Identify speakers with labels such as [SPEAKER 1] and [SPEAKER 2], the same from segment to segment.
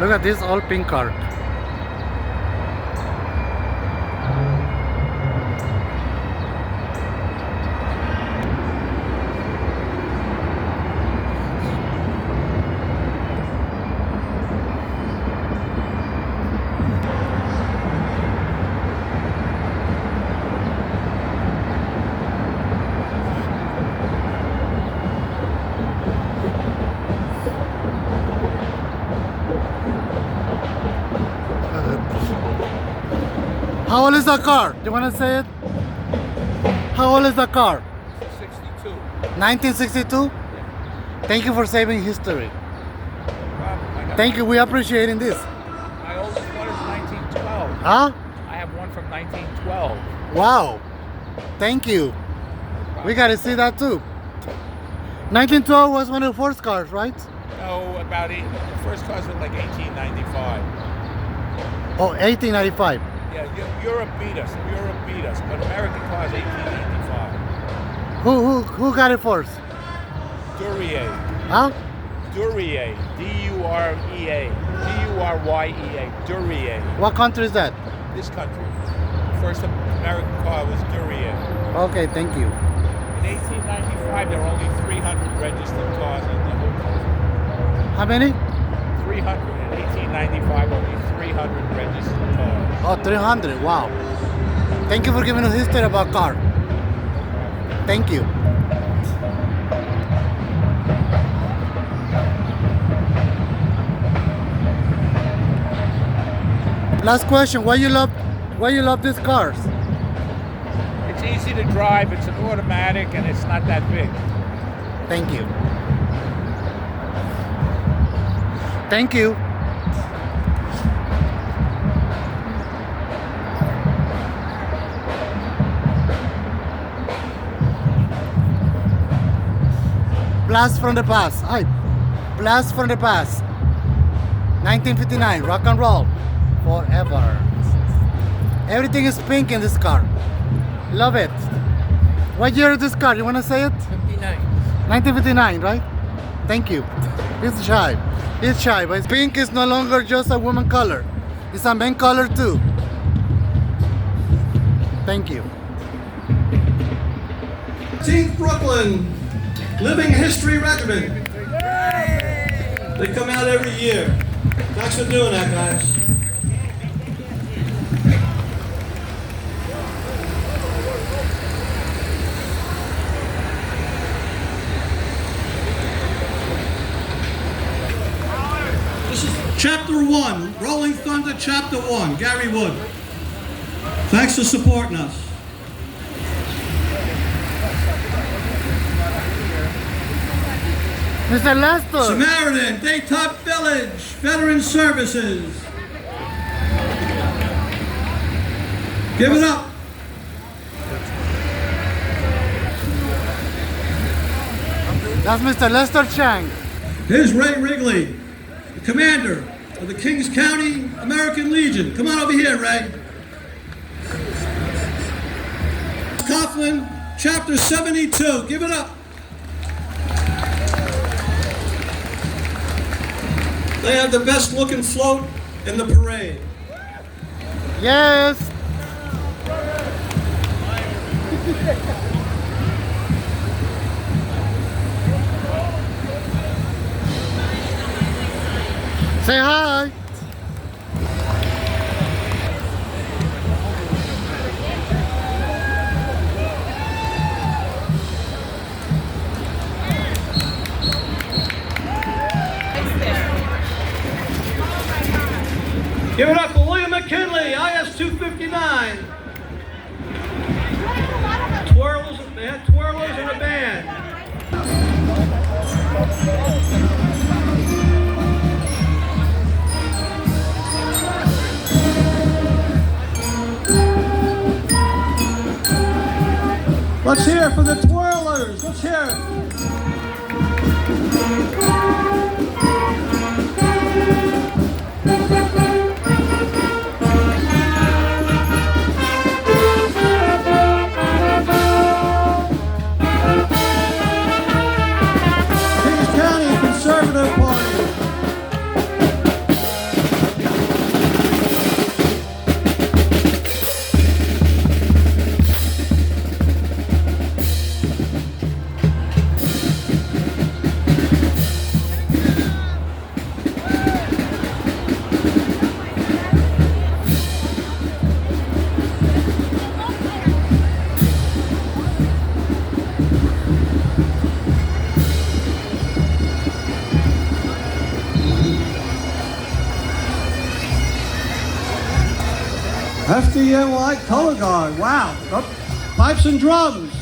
[SPEAKER 1] Look at this all pink car. How old is the car? Do you want to say it? How old is the car?
[SPEAKER 2] 62.
[SPEAKER 1] 1962? Thank you for saving history. Thank you. We appreciating this.
[SPEAKER 2] My oldest one is 1912.
[SPEAKER 1] Huh?
[SPEAKER 2] I have one from 1912.
[SPEAKER 1] Wow. Thank you. We got to see that too. 1912 was one of the first cars, right?
[SPEAKER 2] No, about eight. The first cars were like 1895.
[SPEAKER 1] Oh, 1895.
[SPEAKER 2] Yeah, Europe beat us. Europe beat us. But American cars, 1895.
[SPEAKER 1] Who got it first?
[SPEAKER 2] Duryea.
[SPEAKER 1] Huh?
[SPEAKER 2] Duryea. D-U-R-E-A. D-U-R-Y-E-A. Duryea.
[SPEAKER 1] What country is that?
[SPEAKER 2] This country. The first American car was Duryea.
[SPEAKER 1] Okay, thank you.
[SPEAKER 2] In 1895, there were only 300 registered cars in the whole country.
[SPEAKER 1] How many?
[SPEAKER 2] 300. In 1895, only 300 registered cars.
[SPEAKER 1] Oh, 300. Wow. Thank you for giving us history about car. Thank you. Last question. Why you love these cars?
[SPEAKER 2] It's easy to drive, it's an automatic, and it's not that big.
[SPEAKER 1] Thank you. Thank you. Blast from the past. Hi. Blast from the past. 1959. Rock and roll. Forever. Everything is pink in this car. Love it. What year is this car? You want to say it?
[SPEAKER 2] 59.
[SPEAKER 1] 1959, right? Thank you. He's shy. He's shy, but pink is no longer just a woman color. It's a man color too. Thank you.
[SPEAKER 3] 18th Brooklyn Living History Recommend. They come out every year. Thanks for doing that, guys. This is Chapter 1, Rolling Thunder Chapter 1, Gary Wood. Thanks for supporting us.
[SPEAKER 1] Mr. Lester.
[SPEAKER 3] Samaritan, Daytop Village, Veteran Services. Give it up.
[SPEAKER 1] That's Mr. Lester Chang.
[SPEAKER 3] Here's Ray Wrigley, the commander of the Kings County American Legion. Come on over here, Ray. Coughlin, Chapter 72. Give it up. They have the best looking float in the parade.
[SPEAKER 1] Yes. Say hi.
[SPEAKER 3] Give it up for William McKinley, IS-259. Twirlers, they had twirlers and a band. Let's hear it for the twirlers. Let's hear it. Kings County Conservative Party. FDNY Color Guard. Wow. Up, pipes and drums.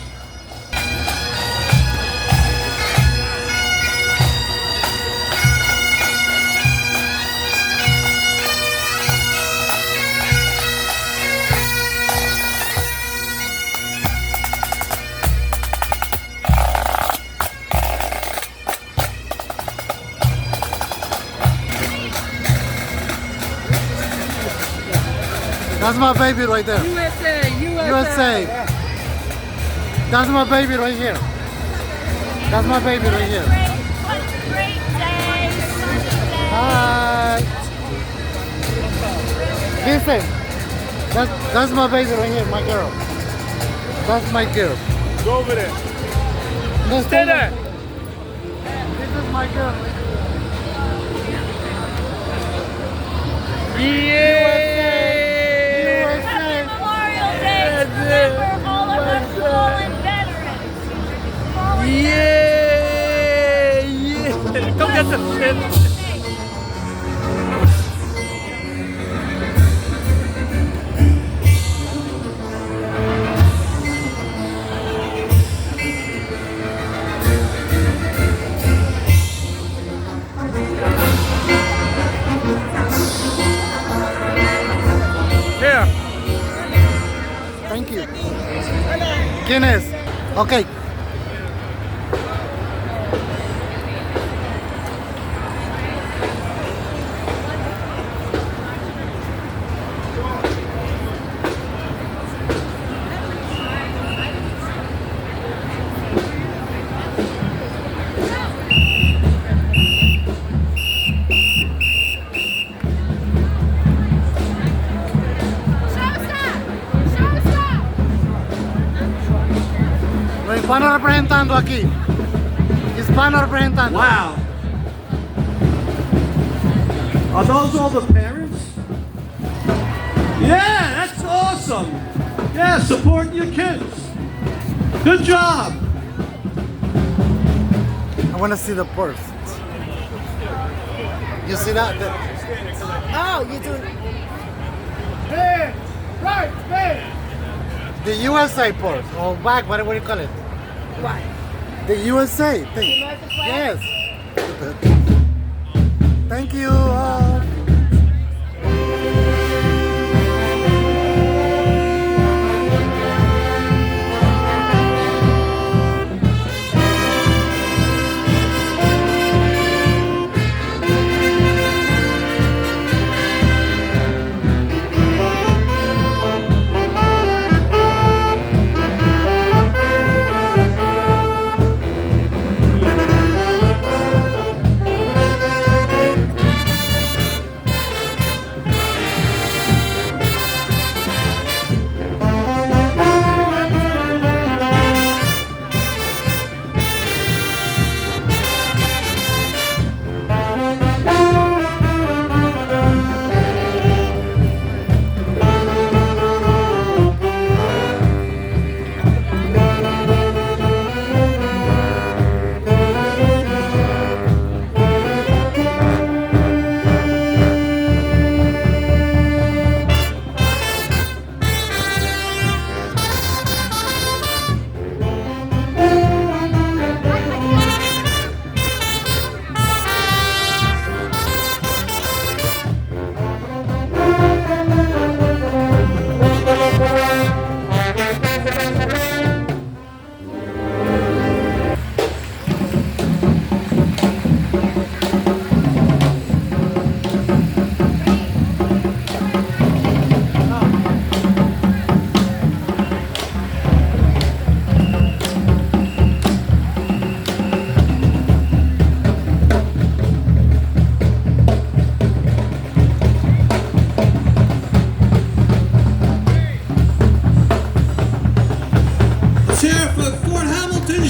[SPEAKER 1] That's my baby right there.
[SPEAKER 4] USA, USA.
[SPEAKER 1] USA. That's my baby right here. That's my baby right here.
[SPEAKER 5] What a great day. Sunday.
[SPEAKER 1] Hi. Listen. That's my baby right here, my girl. That's my girl.
[SPEAKER 2] Go over there.
[SPEAKER 1] Let's
[SPEAKER 2] Stay
[SPEAKER 1] go.
[SPEAKER 2] there.
[SPEAKER 1] This is my girl.
[SPEAKER 2] Yeah.
[SPEAKER 5] Happy Memorial Day to remember all of our fallen veterans. Fallen
[SPEAKER 2] Yeah. Yeah. Come get the shit. Here.
[SPEAKER 1] Thank you. ¿Quién es? Okay. Los hispanos representando aquí. Hispanos representando.
[SPEAKER 3] Wow. Are those all the parents? Yeah, that's awesome. Yeah, support your kids. Good job.
[SPEAKER 1] I want to see the purse. You see that?
[SPEAKER 4] Oh, you do.
[SPEAKER 1] The USA purse. Or bag, what do you call it?
[SPEAKER 4] What?
[SPEAKER 1] The USA thing.
[SPEAKER 4] American flag?
[SPEAKER 1] Yes. Thank you.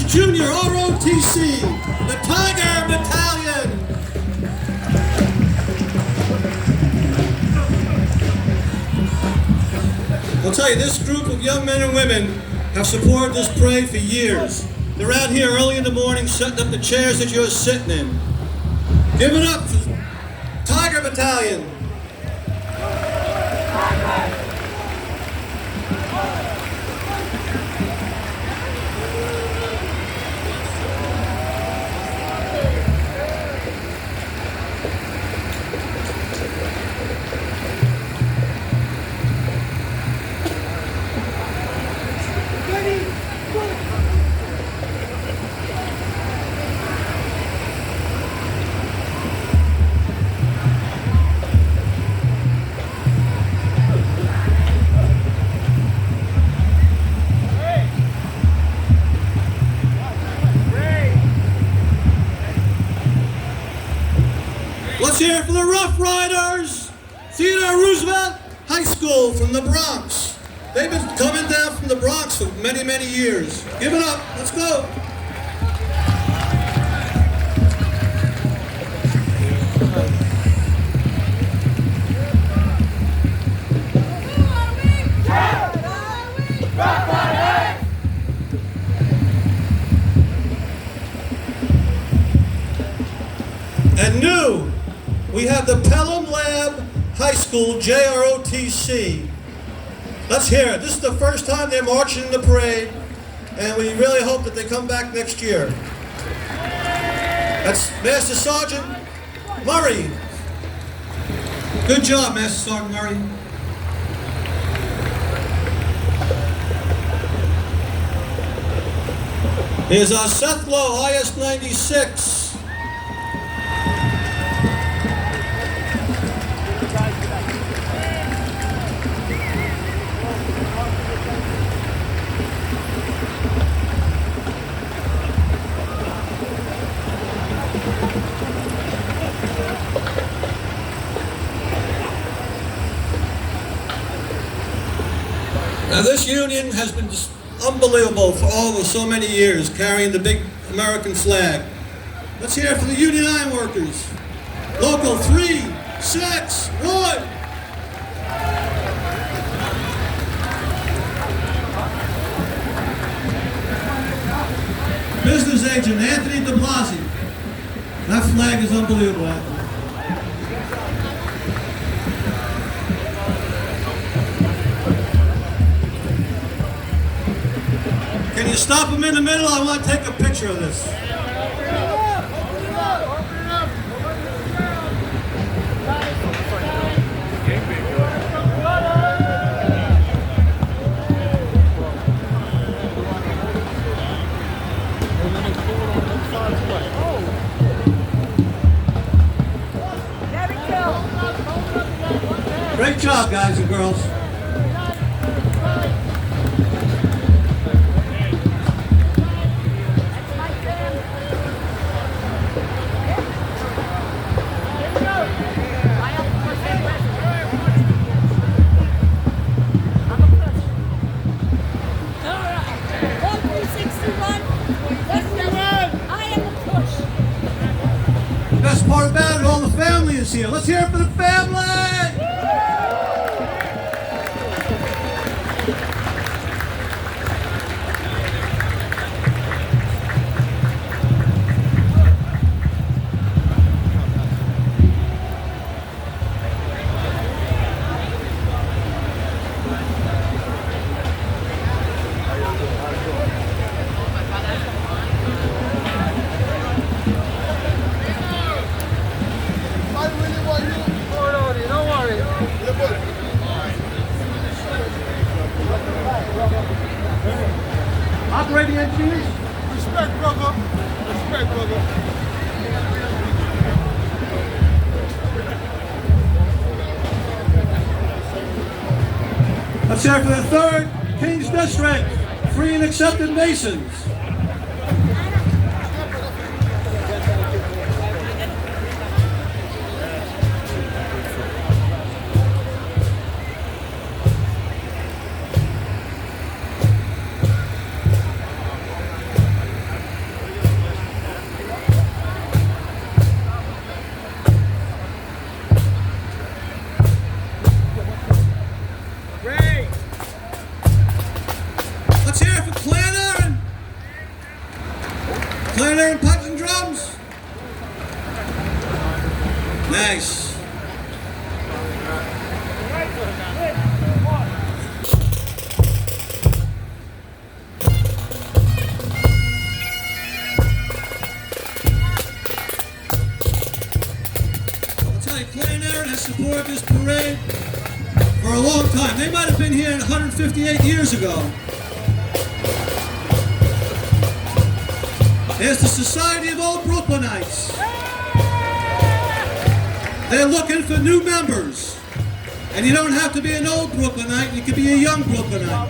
[SPEAKER 3] Junior ROTC, the Tiger Battalion. I'll tell you, this group of young men and women have supported this parade for years. They're out here early in the morning setting up the chairs that you're sitting in. Give it up for Tiger Battalion. Let's hear it for the Rough Riders. Theodore Roosevelt High School from the Bronx. They've been coming down from the Bronx for many, many years. Give it up. Let's go. And new, we have the Pelham Lab High School, JROTC. Let's hear it. This is the first time they're marching in the parade, and we really hope that they come back next year. That's Master Sergeant Murray. Good job, Master Sergeant Murray. Here's our Seth Lowe, IS-96. Now this union has been just unbelievable for over so many years, carrying the big American flag. Let's hear it for the Union Iron Workers. Local 361. Business agent Anthony de Blasi. That flag is unbelievable, Anthony. Can you stop him in the middle? I want to take a picture of this. Great job, guys and girls. Best part about it, all the family is here. Let's hear it for the family! Operating engineers?
[SPEAKER 6] Respect, brother. Respect, brother.
[SPEAKER 3] Let's hear it for the 3rd King's District, Free and Accepted Masons. Let's hear it for Clan Aaron. Clan Aaron pipes and drums. Nice. I'll tell you, Clan Aaron has supported this parade for a long time. They might have been here 158 years ago. There's the Society of Old Brooklynites. They're looking for new members. And you don't have to be an old Brooklynite, you can be a young Brooklynite.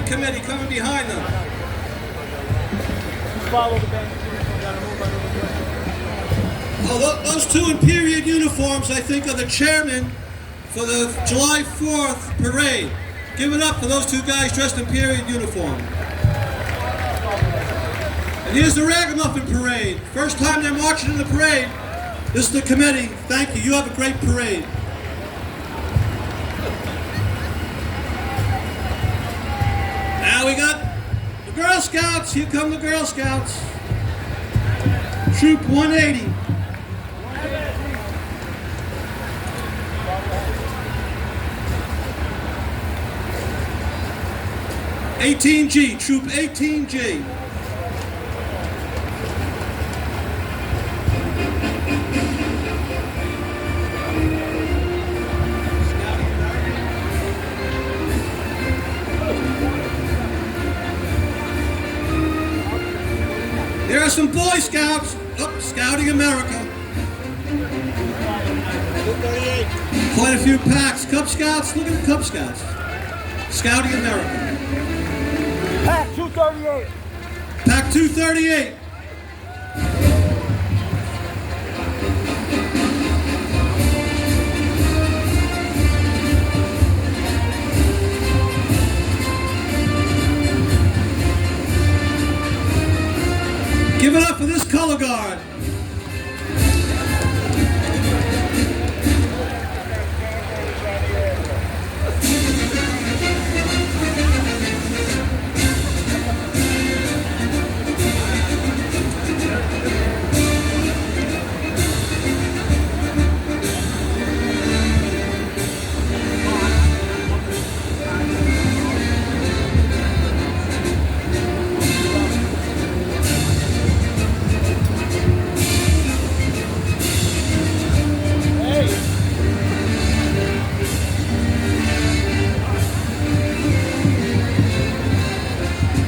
[SPEAKER 3] committee coming behind them.
[SPEAKER 6] Follow the band.
[SPEAKER 3] Oh, those two in period uniforms, I think, are the chairman for the July 4th parade. Give it up for those two guys dressed in period uniform. And here's the Ragamuffin Parade. First time they're marching in the parade. This is the committee. Thank you. You have a great parade. Now we got the Girl Scouts. Here come the Girl Scouts. Troop 180. (18G), Troop 18G. There are some Boy Scouts. Oh, Scouting America. Quite a few packs. Cub Scouts. Look at the Cub Scouts. Scouting America.
[SPEAKER 6] Pack 238.
[SPEAKER 3] Pack 238. Give it up for this color guard.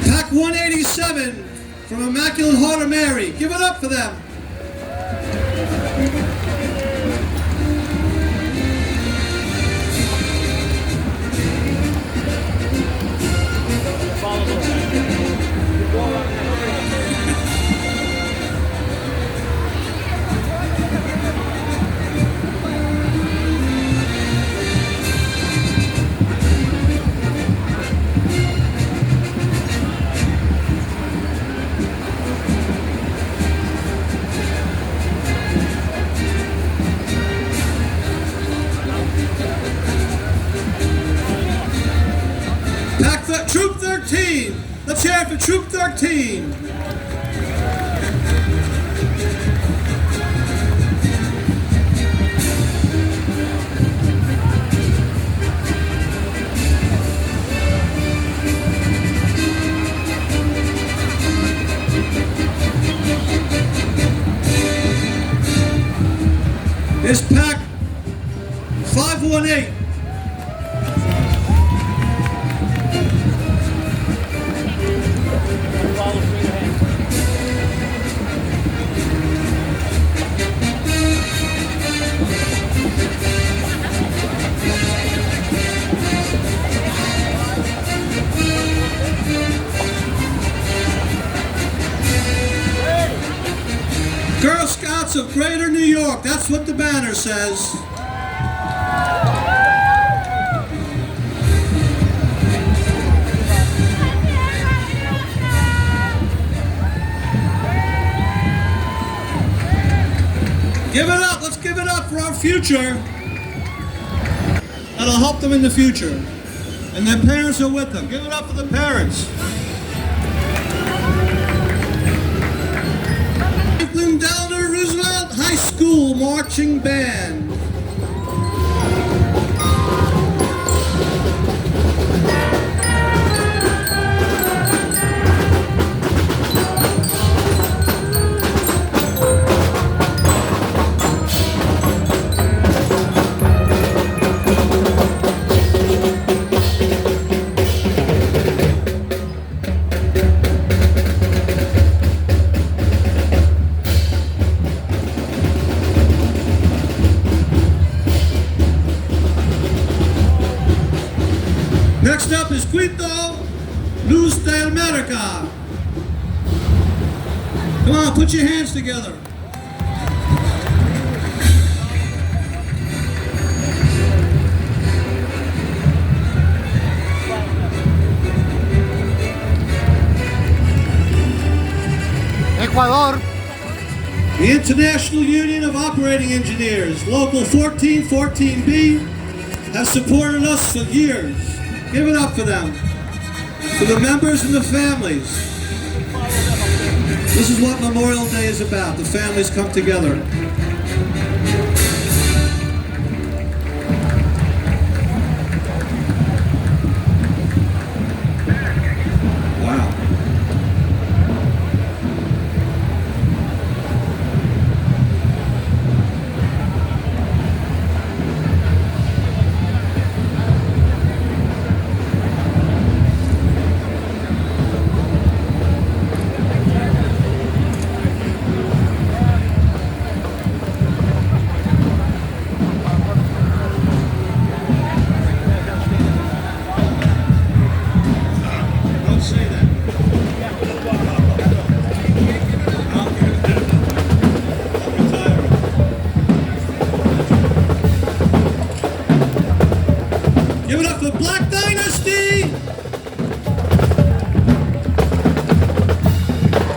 [SPEAKER 3] Pack 187 from Immaculate Heart of Mary. Give it up for them. Troop 13. Let's hear it for Troop 13. Here's Pack 518. Girl Scouts of Greater New York, that's what the banner says. Give it up, let's give it up for our future. That'll help them in the future. And their parents are with them. Give it up for the parents. Franklin Delano Roosevelt High School Marching Band. Next up is Quito Luz de America. Come on, put your hands together.
[SPEAKER 1] Ecuador.
[SPEAKER 3] The International Union of Operating Engineers, Local 1414B, has supported us for years. Give it up for them. For the members and the families. This is what Memorial Day is about. The families come together. Wow. Don't say that. Give it up for Black Dynasty!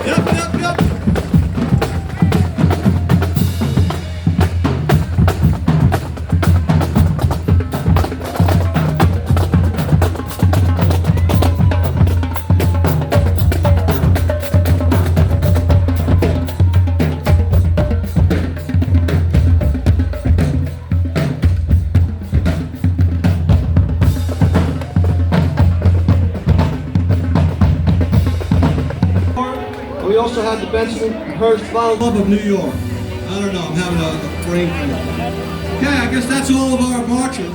[SPEAKER 3] Yep. We also have the Bensonhurst Volleyball Club of New York. I don't know, I'm having a brain thing. Okay, I guess that's all of our marches.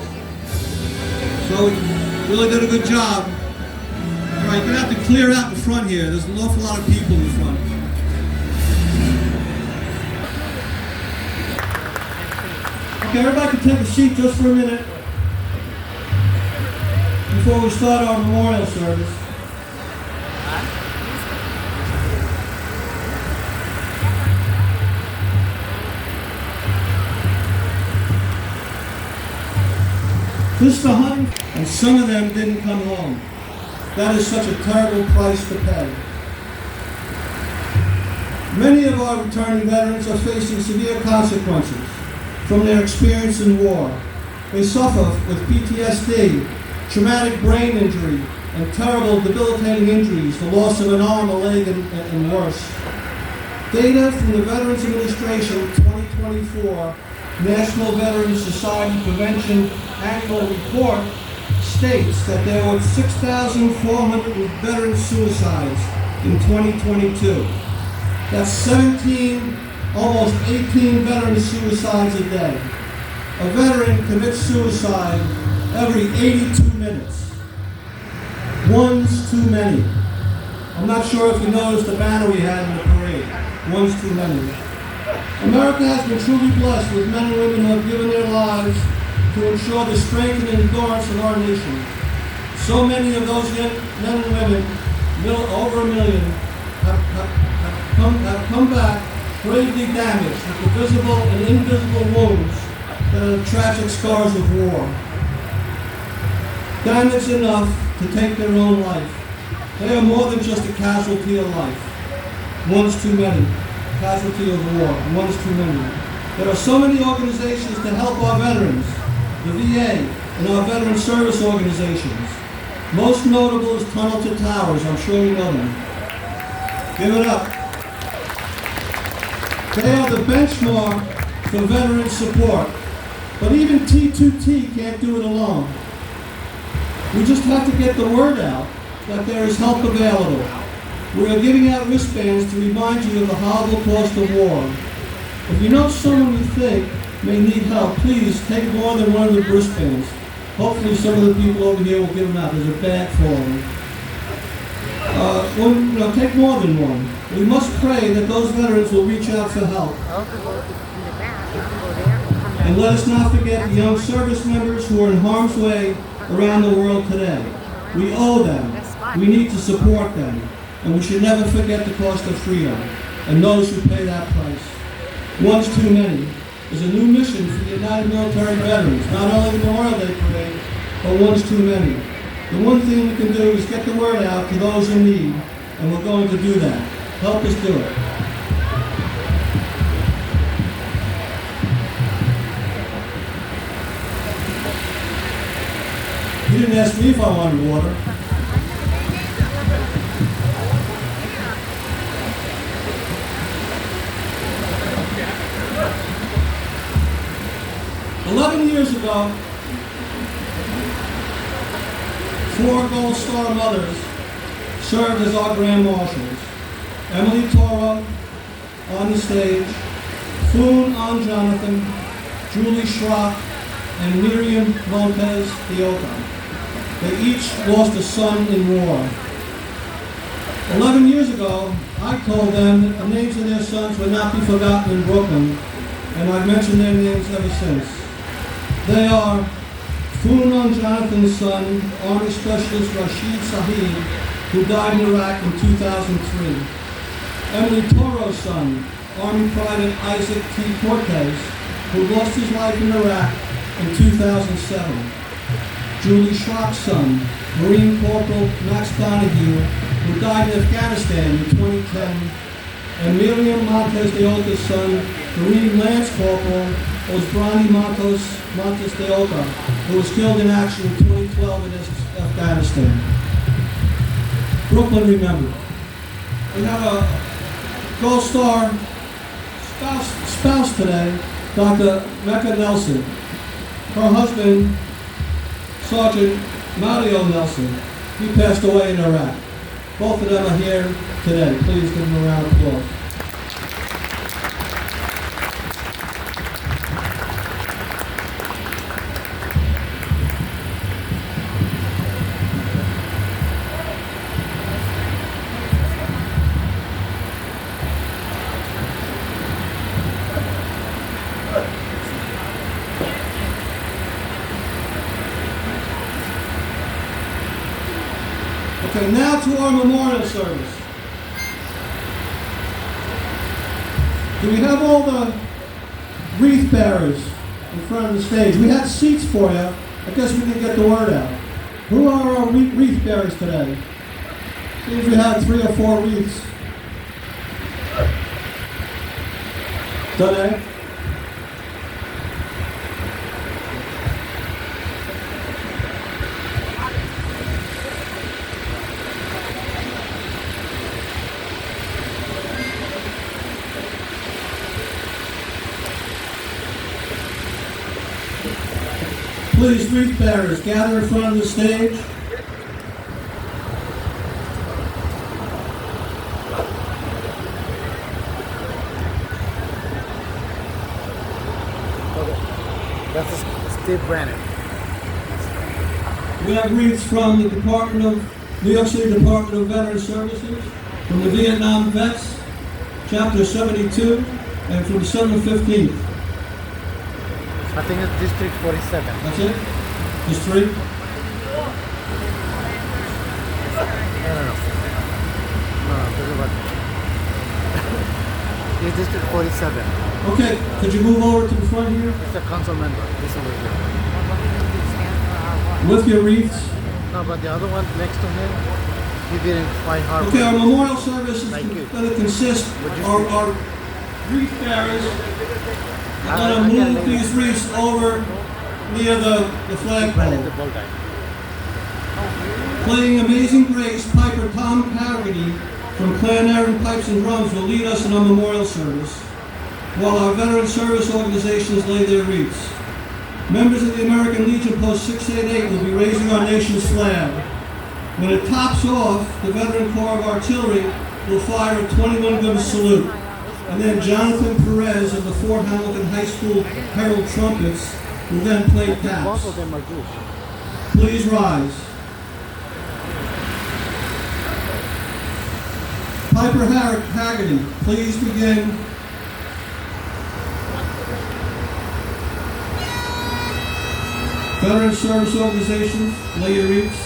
[SPEAKER 3] So we really did a good job. All right, you're gonna have to clear out in front here. There's an awful lot of people in front. Okay, everybody can take a seat just for a minute before we start our memorial service. Just 100, and some of them didn't come home. That is such a terrible price to pay. Many of our returning veterans are facing severe consequences from their experience in war. They suffer with PTSD, traumatic brain injury, and terrible debilitating injuries, the loss of an arm, a leg, and worse. Data from the Veterans Administration 2024 National Veterans Society Prevention Annual Report states that there were 6,400 veteran suicides in 2022. That's 17, almost 18 veteran suicides a day. A veteran commits suicide every 82 minutes. One's too many. I'm not sure if you noticed the banner we had in the parade. One's too many. America has been truly blessed with men and women who have given their lives to ensure the strength and endurance of our nation. So many of those men and women, over 1 million, have come back gravely damaged with the visible and invisible wounds that are the tragic scars of war. Damaged enough to take their own life. They are more than just a casualty of life. One's too many. Casualty of war. One's too many. There are so many organizations to help our veterans, the VA, and our veteran service organizations. Most notable is Tunnel to Towers. I'm sure you know them. Give it up. They are the benchmark for veteran support. But even T2T can't do it alone. We just have to get the word out that there is help available. We are giving out wristbands to remind you of the horrible cost of war. If you know someone you think may need help, please take more than one of the wristbands. Hopefully some of the people over here will give them out. There's a bag for them. Take more than one. We must pray that those veterans will reach out for help. And let us not forget the young service members who are in harm's way around the world today. We owe them We need to support them, and we should never forget the cost of freedom and those who pay that price. One's too many is a new mission for the United Military Veterans, not only the Memorial Day Parade, but one's too many. The one thing we can do is get the word out to those in need, and we're going to do that. Help us do it. You didn't ask me if I wanted water. Years ago, 4 Gold Star mothers served as our Grand Marshals. Emily Toro on the stage, Foon on Jonathan, Julie Schrock, and Miriam Lopez de Oca. They each lost a son in war. 11 years ago, I told them that the names of their sons would not be forgotten in Brooklyn, and I've mentioned their names ever since. They are Foon on Jonathan's son, Army Specialist Rashid Saeed, who died in Iraq in 2003. Emily Toro's son, Army Private Isaac T. Cortez, who lost his life in Iraq in 2007. Julie Schrock's son, Marine Corporal Max Donahue, who died in Afghanistan in 2010. And Miriam Montes de Oca's son, Marine Lance Corporal Osbrani Montes de Oca, who was killed in action in 2012 in Afghanistan. Brooklyn remembered. We have a Gold Star spouse today, Dr. Mecca Nelson. Her husband, Sergeant Mario Nelson, he passed away in Iraq. Both of them are here today. Please give them a round of applause. Okay, now to our memorial service. Do we have all the wreath bearers in front of the stage? We had seats for you. I guess we can get the word out. Who are our wreath bearers today? See if we had 3 or 4 wreaths. Done. Please, wreath bearers, gather in front of the stage.
[SPEAKER 1] That's Steve Brennan.
[SPEAKER 3] We have wreaths from the New York City Department of Veteran Services, from the Vietnam Vets, Chapter 72, and from December 15th.
[SPEAKER 1] I think it's District 47.
[SPEAKER 3] That's it? Just 3?
[SPEAKER 1] No. Forget about it. It's District 47.
[SPEAKER 3] Okay, could you move over to the front here?
[SPEAKER 1] It's a council member. This over here.
[SPEAKER 3] With your wreaths.
[SPEAKER 1] No, but the other one next to him, he didn't fight hard.
[SPEAKER 3] Okay, our memorial service is
[SPEAKER 1] Thank you.
[SPEAKER 3] going to consist our wreath bearers are going to move these wreaths over near the flagpole. Playing Amazing Grace, Piper Tom Haggerty from Clan Aaron Pipes and Drums will lead us in our memorial service, while our veteran service organizations lay their wreaths. Members of the American Legion Post 688 will be raising our nation's flag. When it tops off, the Veteran Corps of Artillery will fire a 21-gun salute. And then Jonathan Perez of the Fort Hamilton High School Herald Trumpets will then play taps.
[SPEAKER 1] Both of them are Jewish.
[SPEAKER 3] Please rise. Piper Haggerty, please begin. Veteran service organizations, lay your wreaths.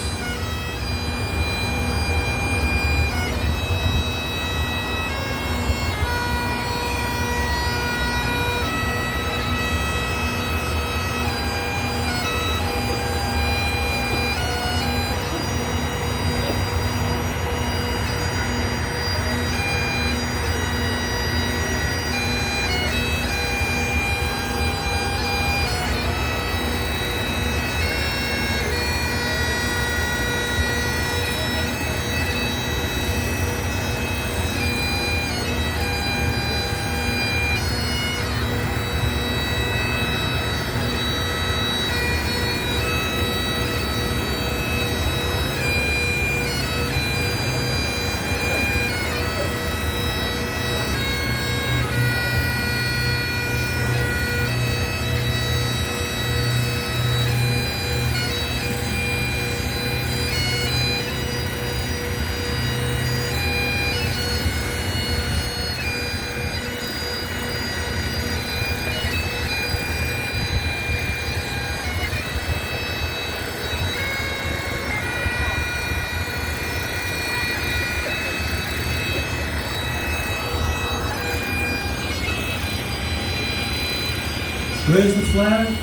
[SPEAKER 3] Raise the flag.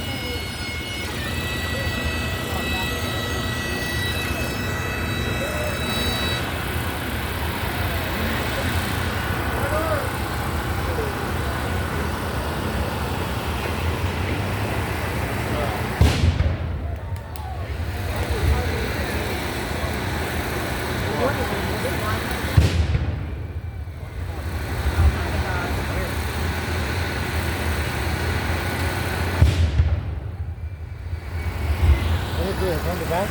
[SPEAKER 1] From the back.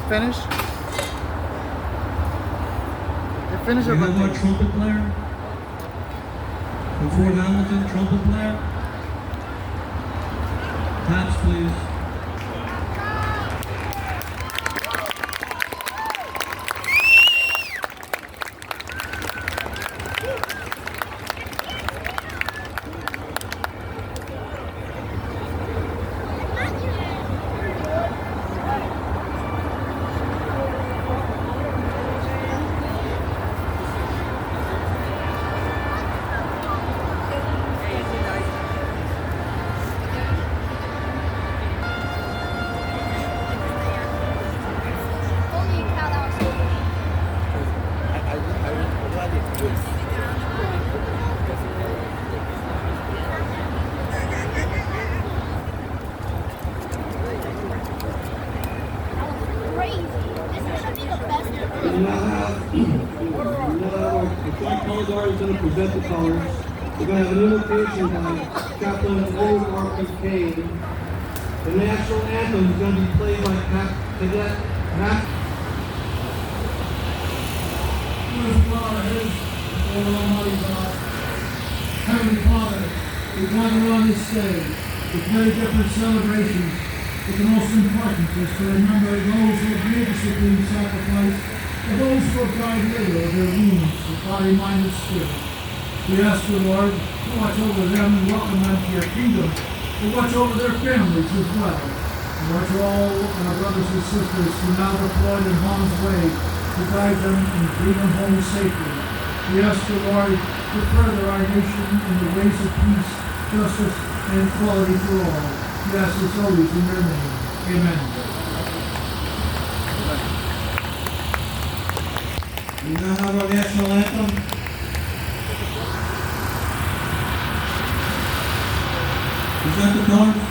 [SPEAKER 1] Finish? You finish
[SPEAKER 3] We
[SPEAKER 1] or
[SPEAKER 3] have our
[SPEAKER 1] what?
[SPEAKER 3] trumpet player. From Fort Hamilton, trumpet player. Taps, please.
[SPEAKER 5] Holy cow, that was so good. Crazy. This is gonna be the best.
[SPEAKER 3] We now have the joint color guard is going to present the colors. We're going to have an invocation by Chaplain O.R.P. Kane. The national anthem is going to be played by Cadet Matt. Almighty God, Heavenly Father, we gather on this day with many different celebrations, but the most important is to remember those who have grievously been sacrificed, and those who have died later of their wounds, of body, mind, and spirit. We ask you, Lord, to watch over them and welcome them to your kingdom, to watch over their families as well, and watch all our brothers and sisters who now deployed in harm's way, to guide them and bring them home safely. We ask you, Lord, to further our nation in the ways of peace, justice, and equality for all. We ask this always in your name. Amen. We now have our national anthem. Present the colors.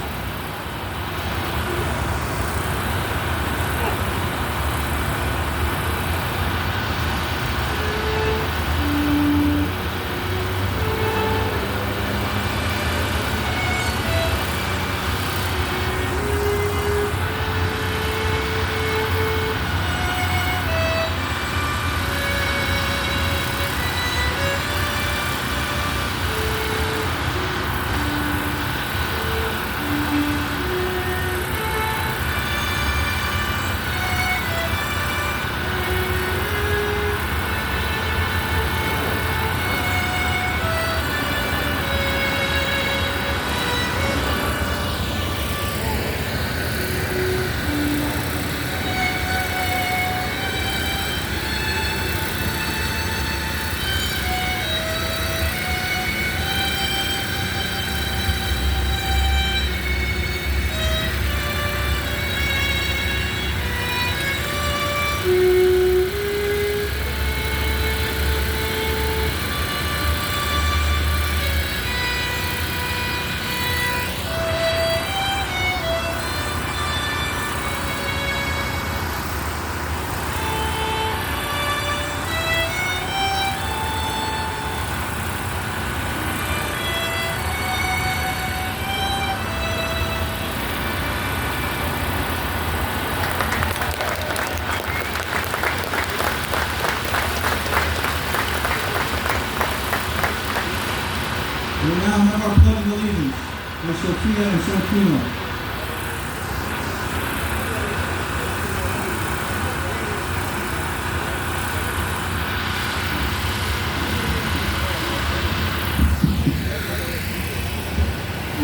[SPEAKER 3] We now have our pledge of allegiance with Sophia and Santino.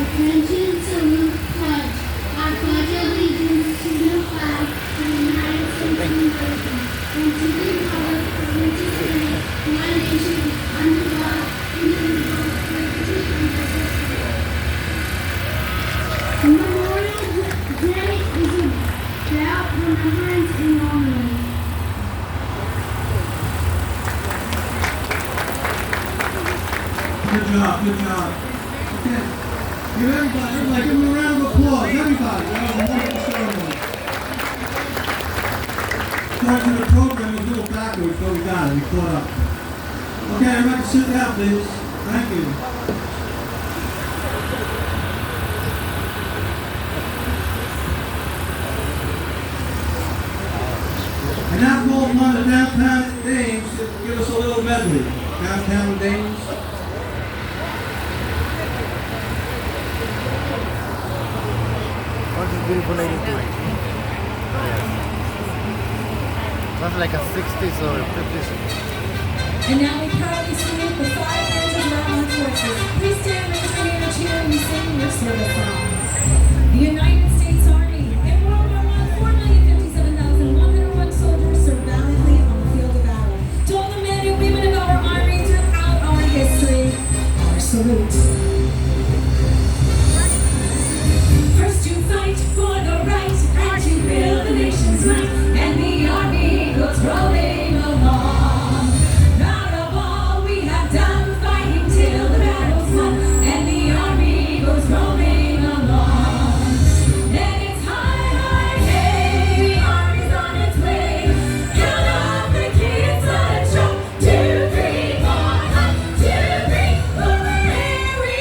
[SPEAKER 7] Attention, salute, pledge. I pledge allegiance to the flag of the United States of America and to the republic for which it stands, one nation, under God, indivisible, with liberty and justice for all. Memorial Day is about remembrance and longing.
[SPEAKER 3] Good job, good job. Okay. Give everybody, give them a round of applause. Everybody, that was a wonderful ceremony. Starting the program was a little backwards, but we got it. We caught up. Okay, everybody sit down, please. Thank you. And now call upon the downtown dames to give us a little medley. Downtown dames.
[SPEAKER 1] What's this beautiful lady doing? Sounds like a 60s or 50s.
[SPEAKER 8] And now we proudly salute the 5 Rangers Mountain Forces. Please stand, raise your cheer, and sing your service song. The United States Army. In World War I, 4,057,101 soldiers served valiantly on the field of battle. To all the men and women of our Army throughout our history, our salute. First you fight for the right, and you build the nation's might, and the Army goes rolling along. Proud of all we have done, fighting till the battle's won, and the Army goes rolling along. Then it's high, high, hey, the Army's on its way. Count up the kids, let it show. 2, 3, 4, 1, 2, 3, hooray, we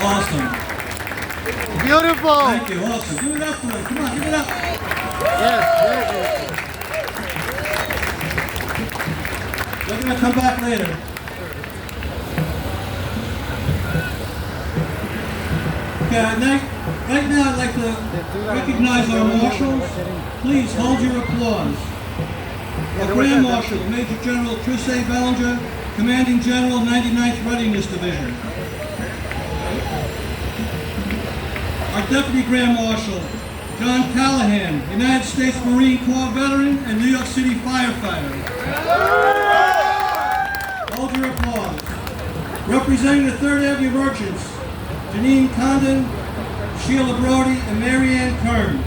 [SPEAKER 3] Awesome.
[SPEAKER 1] Beautiful.
[SPEAKER 3] Thank you. Awesome. Give it up for them. Come on, give it up.
[SPEAKER 1] Yes, very beautiful.
[SPEAKER 3] They're going to come back later. Okay, right now I'd like to recognize our marshals. Please hold your applause. Our Grand Marshal, Major General Chris A. Bellinger, Commanding General, 99th Readiness Division. Our Deputy Grand Marshal, John Callahan, United States Marine Corps veteran and New York City firefighter. Hold your applause. Representing the 3rd Avenue Merchants, Janine Condon, Sheila Brody, and Mary Ann Kern.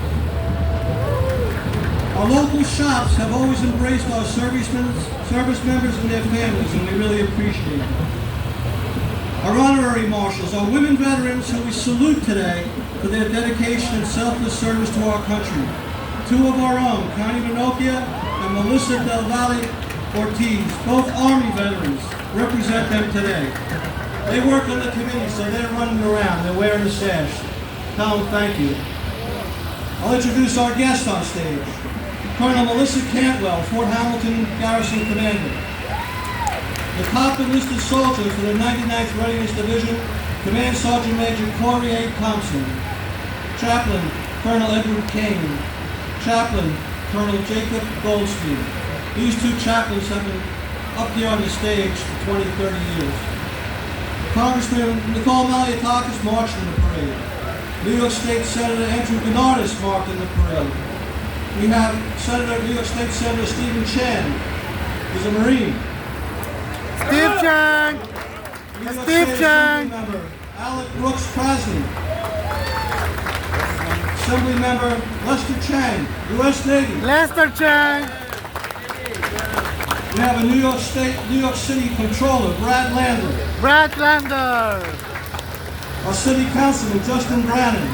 [SPEAKER 3] Our local shops have always embraced our service members and their families, and we really appreciate it. Our honorary marshals, our women veterans who we salute today for their dedication and selfless service to our country. 2 of our own, Connie Minocchia and Melissa Del Valle Ortiz, both Army veterans, represent them today. They work on the committee, so they're running around. They're wearing the sash. Tell them thank you. I'll introduce our guest on stage. Colonel Melissa Cantwell, Fort Hamilton Garrison Commander. The top enlisted soldiers for the 99th Readiness Division, Command Sergeant Major Corey A. Thompson. Chaplain, Colonel Edward Kane. Chaplain, Colonel Jacob Goldstein. These 2 chaplains have been up here on the stage for 20, 30 years. Congressman Nicole Maliotakis marched in the parade. New York State Senator Andrew Bernardis marched in the parade. We have New York State Senator Stephen Chan. He's a Marine.
[SPEAKER 1] Steve Chang.
[SPEAKER 3] New York
[SPEAKER 1] Steve
[SPEAKER 3] State
[SPEAKER 1] Chang.
[SPEAKER 3] Assembly Member Alec Brooks Krasny. Assembly Member Lester Chang, U.S. Navy.
[SPEAKER 1] Lester Chang.
[SPEAKER 3] We have a New York City Controller, Brad Lander.
[SPEAKER 1] Brad Lander.
[SPEAKER 3] Our City Councilman, Justin Brannon.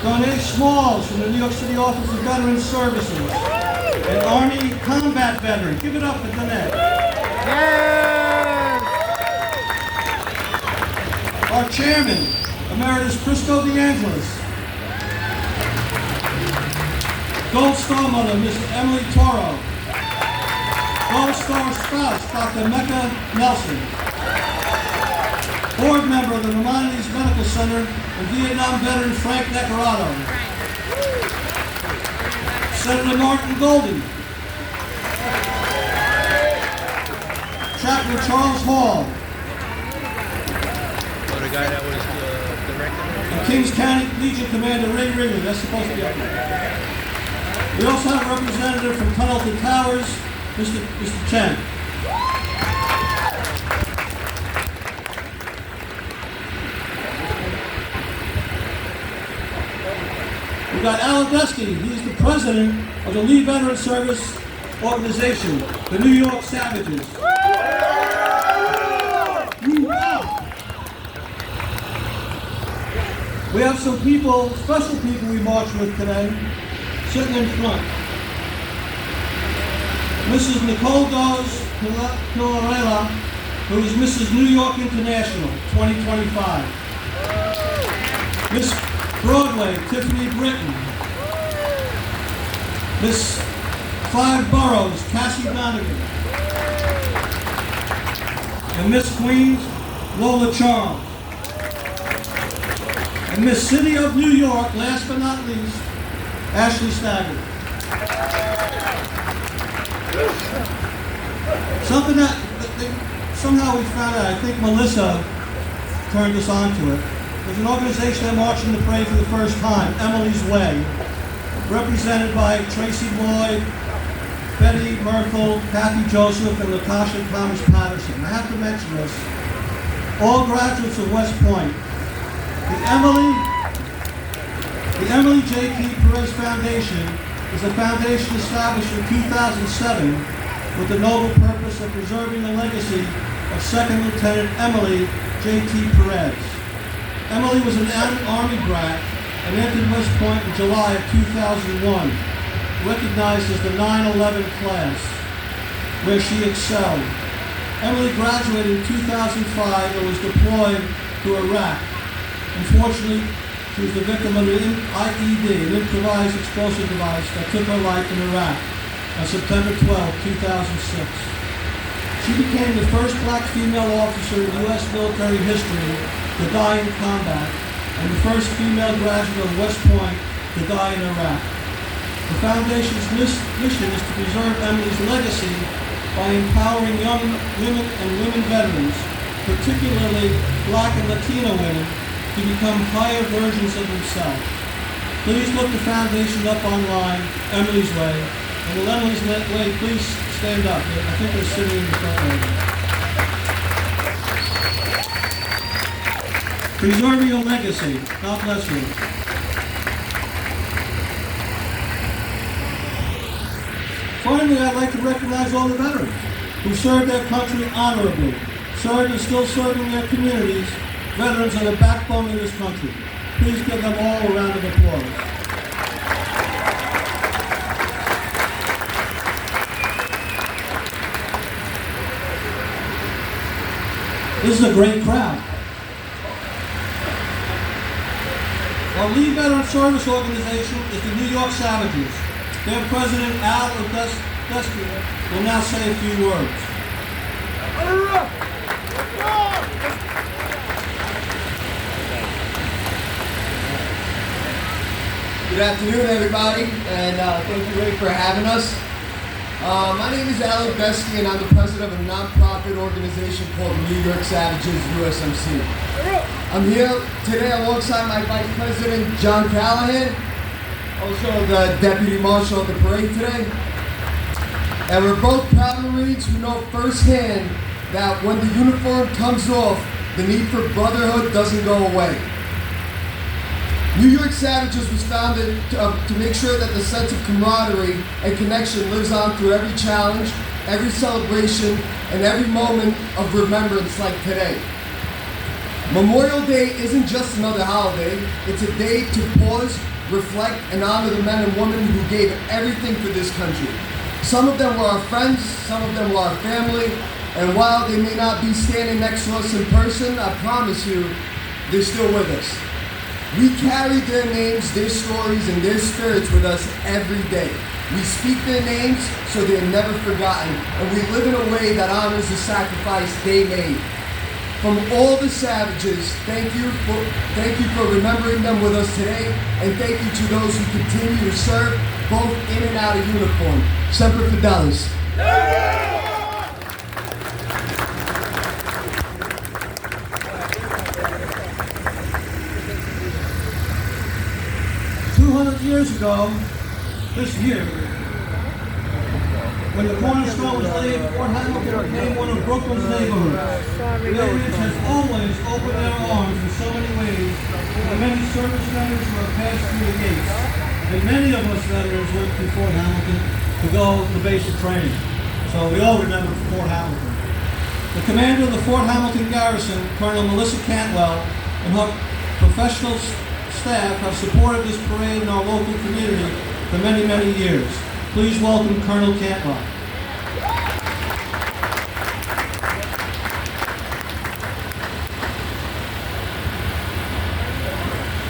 [SPEAKER 3] Donnie Smalls from the New York City Office of Veteran Services. An Army combat veteran. Give it up for Donette.
[SPEAKER 1] Yes.
[SPEAKER 3] Our Chairman, Emeritus Prisco DeAngelis. Gold Star Mother, Miss Emily Toro. Gold Star Spouse, Dr. Mecca Nelson. Board member of the Maimonides Medical Center and Vietnam veteran Frank Necarato. Senator Martin Goldie. Chaplain Charles Hall.
[SPEAKER 2] The guy that was the director.
[SPEAKER 3] And Kings County Legion Commander Ray Ringley. That's supposed to be up there. We also have a representative from Tunnelton Towers, Mr. Chen. We've got Alan Dusky. He's the president of the Lead Veteran Service Organization, the New York Savages. We have some people, special people we march with today, sitting in front. Mrs. Nicole Dawes Pilarella, who is Mrs. New York International, 2025. Miss Broadway, Tiffany Britton. Miss Five Boroughs, Cassie Donegan. And Miss Queens, Lola Charles. And Miss City of New York, last but not least, Ashley Staggert. Something that somehow we found out, I think Melissa turned us on to it. There's an organization that marched in the parade for the first time, Emily's Way, represented by Tracy Lloyd, Betty Merkel, Kathy Joseph, and Latasha Thomas Patterson. I have to mention this. All graduates of West Point. The Emily J.P. Perez Foundation is a foundation established in 2007 with the noble purpose of preserving the legacy of Second Lieutenant Emily J.T. Perez. Emily was an Army brat and entered West Point in July of 2001, recognized as the 9/11 class, where she excelled. Emily graduated in 2005 and was deployed to Iraq. Unfortunately, she was the victim of an IED, an improvised explosive device that took her life in Iraq on September 12, 2006. She became the first black female officer in U.S. military history to die in combat and the first female graduate of West Point to die in Iraq. The Foundation's mission is to preserve Emily's legacy by empowering young women and women veterans, particularly black and Latino women, to become higher versions of themselves. Please look the Foundation up online, Emily's Way. And will Emily's Way please stand up? I think they're sitting in the front row. Preserve your legacy. God bless you. Finally, I'd like to recognize all the veterans who served their country honorably, served and still serving their communities. Veterans are the backbone of this country. Please give them all a round of applause. This is a great crowd. Our lead veteran service organization is the New York Savages. Their president, Al Udesky, will now say a few words.
[SPEAKER 9] Good afternoon, everybody, and thank you, Ray, for having us. My name is Al Udesky, and I'm the president of a nonprofit organization called the New York Savages, USMC. I'm here today alongside my vice president, John Callahan, also the deputy marshal of the parade today. And we're both proud Marines who know firsthand that when the uniform comes off, the need for brotherhood doesn't go away. New York Savages was founded to make sure that the sense of camaraderie and connection lives on through every challenge, every celebration, and every moment of remembrance like today. Memorial Day isn't just another holiday, it's a day to pause, reflect, and honor the men and women who gave everything for this country. Some of them were our friends, some of them were our family, and while they may not be standing next to us in person, I promise you, they're still with us. We carry their names, their stories, and their spirits with us every day. We speak their names so they're never forgotten, and we live in a way that honors the sacrifice they made. From all the Savages, thank you for remembering them with us today, and thank you to those who continue to serve both in and out of uniform. Semper Fidelis.
[SPEAKER 3] 200 years ago, this year, when the cornerstone was laid, Fort Hamilton became one of Brooklyn's neighborhoods. The area has always opened their arms in so many ways to the many service members who have passed through the gates. And many of us veterans went to Fort Hamilton to go to basic training. So we all remember Fort Hamilton. The commander of the Fort Hamilton garrison, Colonel Melissa Cantwell, and her professional staff have supported this parade in our local community for many, many years. Please welcome Colonel Cantwell.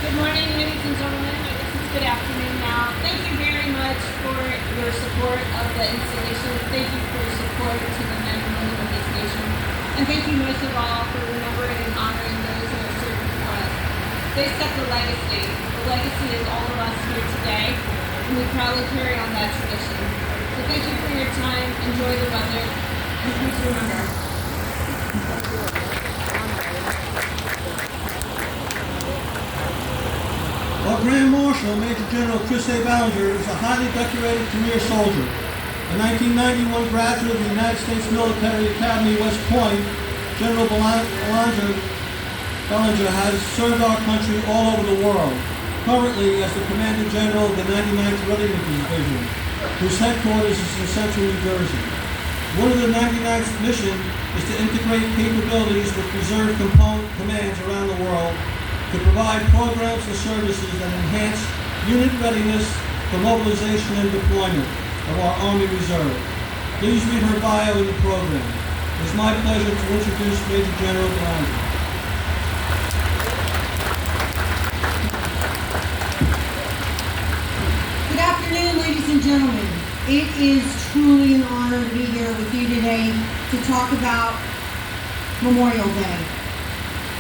[SPEAKER 10] Good morning, ladies and gentlemen. I guess it's good afternoon now. Thank you very much for your support of the installation. Thank you for your support to the men and women of this nation. And thank you most of all for remembering and honoring those who have served before us. They set the legacy. The legacy is all of us here today, and we proudly carry on that tradition. So thank you for your time. Enjoy the weather, and please remember.
[SPEAKER 3] Our Grand Marshal, Major General Chris A. Ballinger, is a highly decorated career soldier. A 1991 graduate of the United States Military Academy, West Point, General Ballinger has served our country all over the world, currently as the Commander General of the 99th Readiness Division, whose headquarters is in central New Jersey. One of the 99th mission is to integrate capabilities with reserve commands around the world to provide programs and services that enhance unit readiness for mobilization and deployment of our Army Reserve. Please read her bio in the program. It's my pleasure to introduce Major General Rangel.
[SPEAKER 11] Good afternoon, ladies and gentlemen. It is truly an honor to be here with you today to talk about Memorial Day,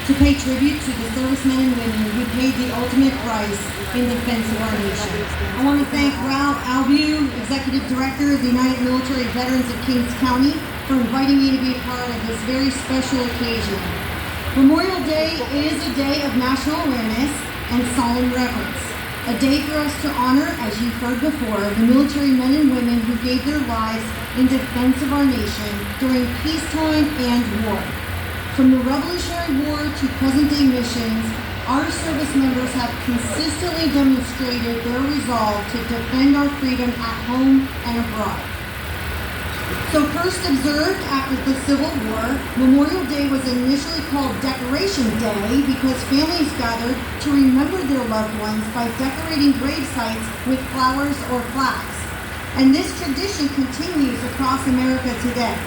[SPEAKER 11] to pay tribute to the servicemen and women who paid the ultimate price in defense of our nation. I want to thank Ralph Albu, Executive Director of the United Military Veterans of Kings County, for inviting me to be a part of this very special occasion. Memorial Day is a day of national awareness and solemn reverence. A day for us to honor, as you've heard before, the military men and women who gave their lives in defense of our nation during peacetime and war. From the Revolutionary War to present-day missions, our service members have consistently demonstrated their resolve to defend our freedom at home and abroad. So first observed after the Civil War, Memorial Day was initially called Decoration Day because families gathered to remember their loved ones by decorating grave sites with flowers or flags. And this tradition continues across America today.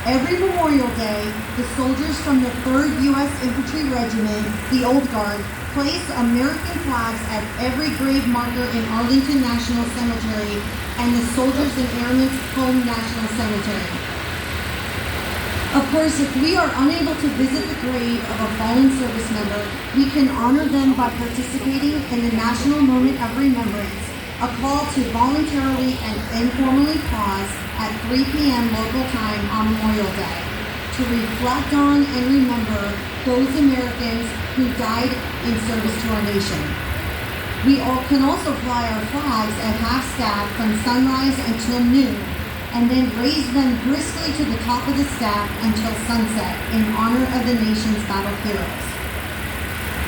[SPEAKER 11] Every Memorial Day, the soldiers from the 3rd U.S. Infantry Regiment, the Old Guard, place American flags at every grave marker in Arlington National Cemetery and the Soldiers and Airmen's Home National Cemetery. Of course, if we are unable to visit the grave of a fallen service member, we can honor them by participating in the National Moment of Remembrance, a call to voluntarily and informally pause at 3 p.m. local time on Memorial Day to reflect on and remember those Americans who died in service to our nation. We can also fly our flags at half-staff from sunrise until noon, and then raise them briskly to the top of the staff until sunset in honor of the nation's battle heroes.